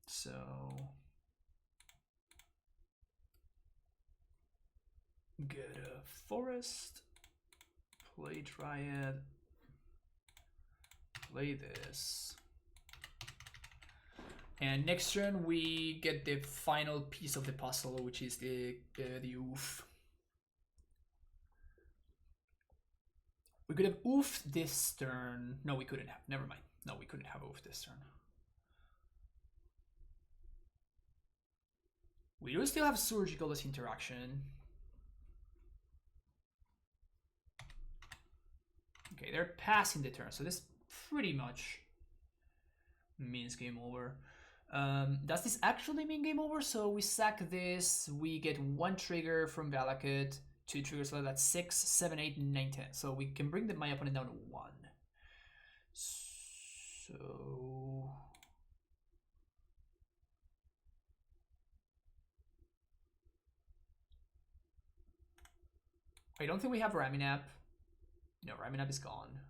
[SPEAKER 1] So get a Forest, play Dryad, play this. And next turn we get the final piece of the puzzle, which is the oof. We could have oofed this turn. No, we couldn't have. Never mind. No, we couldn't have oofed this turn. We do still have Surgical as interaction. Okay, they're passing the turn, so this pretty much means game over. Does this actually mean game over? So we sack this, we get one trigger from Valakut, two triggers, so that's 6, 7, 8, 9, 10. So we can bring my opponent down to 1. So I don't think we have Raminap. No, Raminap is gone.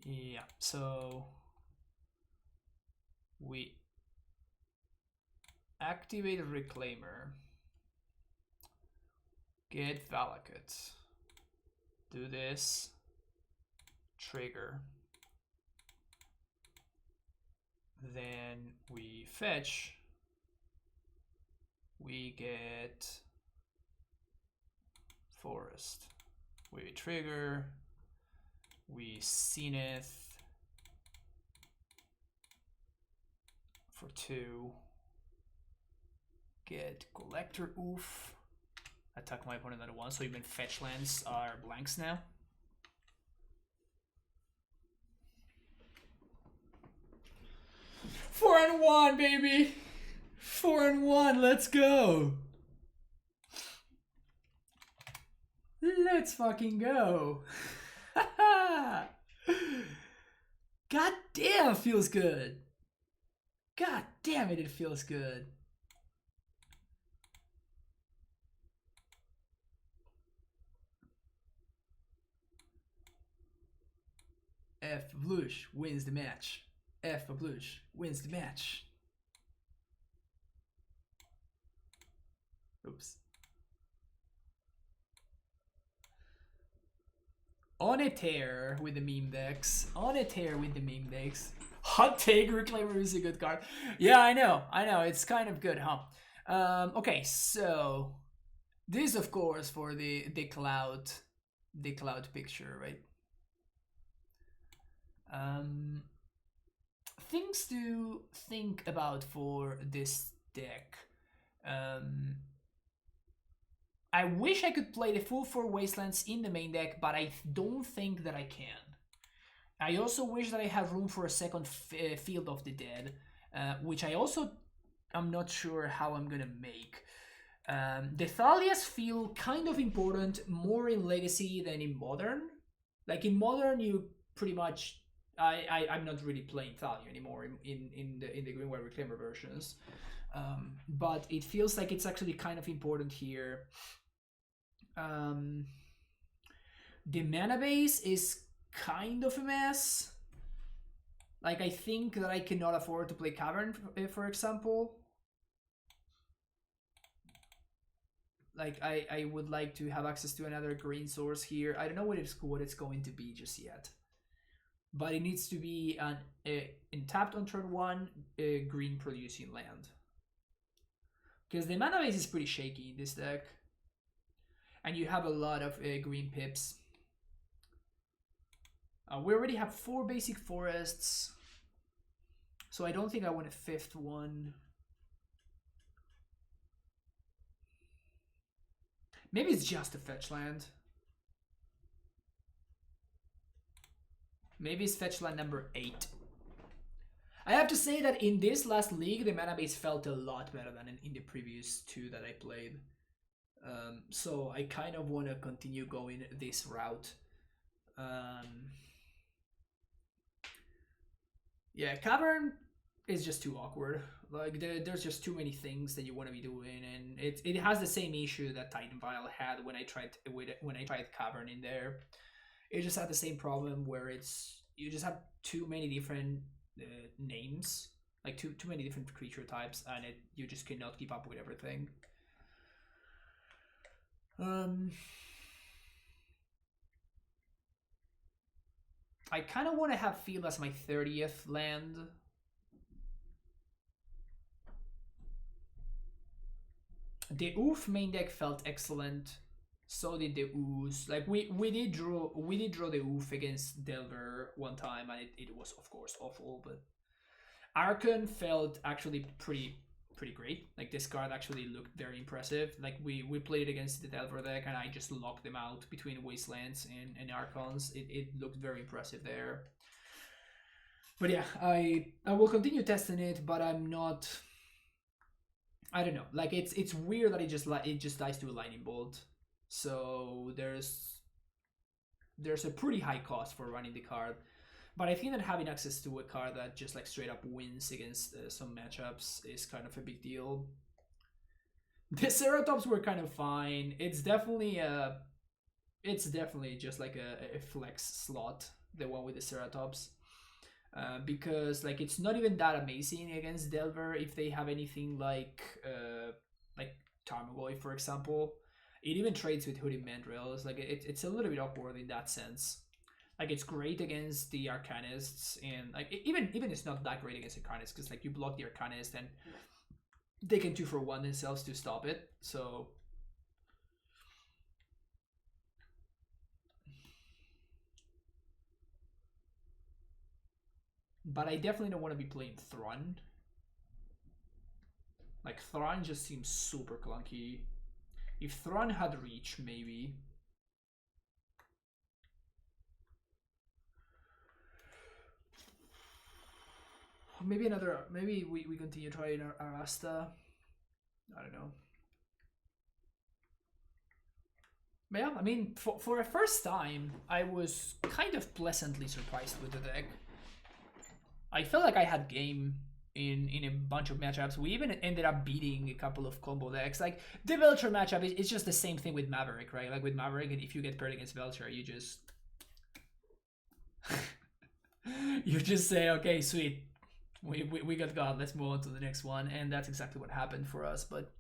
[SPEAKER 1] Yeah, so we activate Reclaimer, get Valakut, do this, trigger, then we fetch, we get Forest, we trigger, we Zenith for 2, get Collector Oof, attack my opponent at 1, so even fetch lands are blanks now. Four and one, baby! 4 and 1, let's go! Let's fucking go! God damn, feels good! God damn it, it feels good. F Blush wins the match. F Blush wins the match. Oops. On a tear with the meme decks. On a tear with the meme decks. Hot take, Reclaimer is a good card. Yeah, I know. It's kind of good, huh? Okay, so this, of course, for the cloud picture, right? Things to think about for this deck. I wish I could play the full 4 Wastelands in the main deck, but I don't think that I can. I also wish that I had room for a second Field of the Dead, which I also am not sure how I'm gonna make. The Thalias feel kind of important, more in Legacy than in Modern. Like in Modern, you pretty much... I'm not really playing Thalia anymore in the Green White Reclaimer versions. But it feels like it's actually kind of important here. The mana base is kind of a mess. Like, I think that I cannot afford to play Cavern, for example. Like, I would like to have access to another green source here. I don't know what it's going to be just yet. But it needs to be an tapped on turn 1 green producing land. Because the mana base is pretty shaky in this deck. And you have a lot of green pips. We already have 4 basic forests. So I don't think I want a 5th one. Maybe it's just a fetch land. Maybe it's fetch land number 8. I have to say that in this last league, the mana base felt a lot better than in the previous 2 that I played. So I kind of want to continue going this route. Yeah, Cavern is just too awkward. Like, there's just too many things that you want to be doing, and it has the same issue that Titan Vial had when I tried Cavern in there. It just had the same problem where you just have too many different names, like too many different creature types, and you just cannot keep up with everything. I kind of want to have Field as my 30th land. The Oof main deck felt excellent. So did the Ooze. Like we did draw the Oof against Delver one time, and it was of course awful. But Archon felt actually pretty great. Like this card actually looked very impressive. Like we played it against the Delver deck, and I just locked them out between Wastelands and Archons. It looked very impressive there. But yeah, I will continue testing it, but I'm not. I don't know. Like it's weird that it just dies to a lightning bolt. So there's a pretty high cost for running the card. But I think that having access to a card that just like straight up wins against some matchups is kind of a big deal. The Ceratops were kind of fine. It's definitely just like a flex slot the one with the Ceratops. Because like it's not even that amazing against Delver if they have anything like Tarmogoyf, for example. It even trades with Hooded Mandrills. Like it's a little bit awkward in that sense. Like it's great against the Arcanists, and like even it's not that great against Arcanists because like you block the Arcanist and they can 2-for-1 themselves to stop it. So but I definitely don't want to be playing Thron. Like Thron just seems super clunky. If Thron had reach, maybe. Maybe another. Maybe we continue trying Arasta. I don't know. But yeah, I mean, for a first time, I was kind of pleasantly surprised with the deck. I felt like I had game in a bunch of matchups. We even ended up beating a couple of combo decks. Like the Belcher matchup is just the same thing with Maverick, right? Like with Maverick, and if you get paired against Belcher, you just you just say, okay, sweet, we got God. Let's move on to the next one, and that's exactly what happened for us. But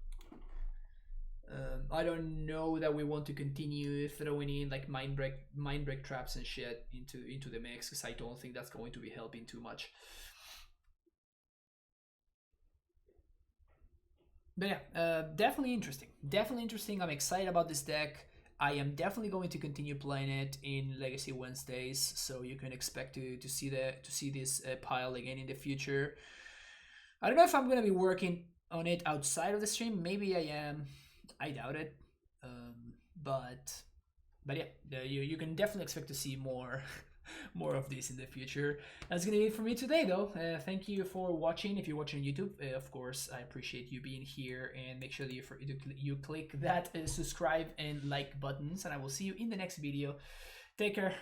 [SPEAKER 1] I don't know that we want to continue throwing in like mind break traps and shit into the mix, because I don't think that's going to be helping too much. But yeah, definitely interesting. I'm excited about this deck. I am definitely going to continue playing it in Legacy Wednesdays, so you can expect to see this pile again in the future. I don't know if I'm gonna be working on it outside of the stream. Maybe I am. I doubt it. But yeah, you can definitely expect to see more more of this in the future. That's gonna be it for me today, though. Thank you for watching. If you're watching on YouTube, of course, I appreciate you being here, and make sure that you click that subscribe and like buttons, and I will see you in the next video. Take care.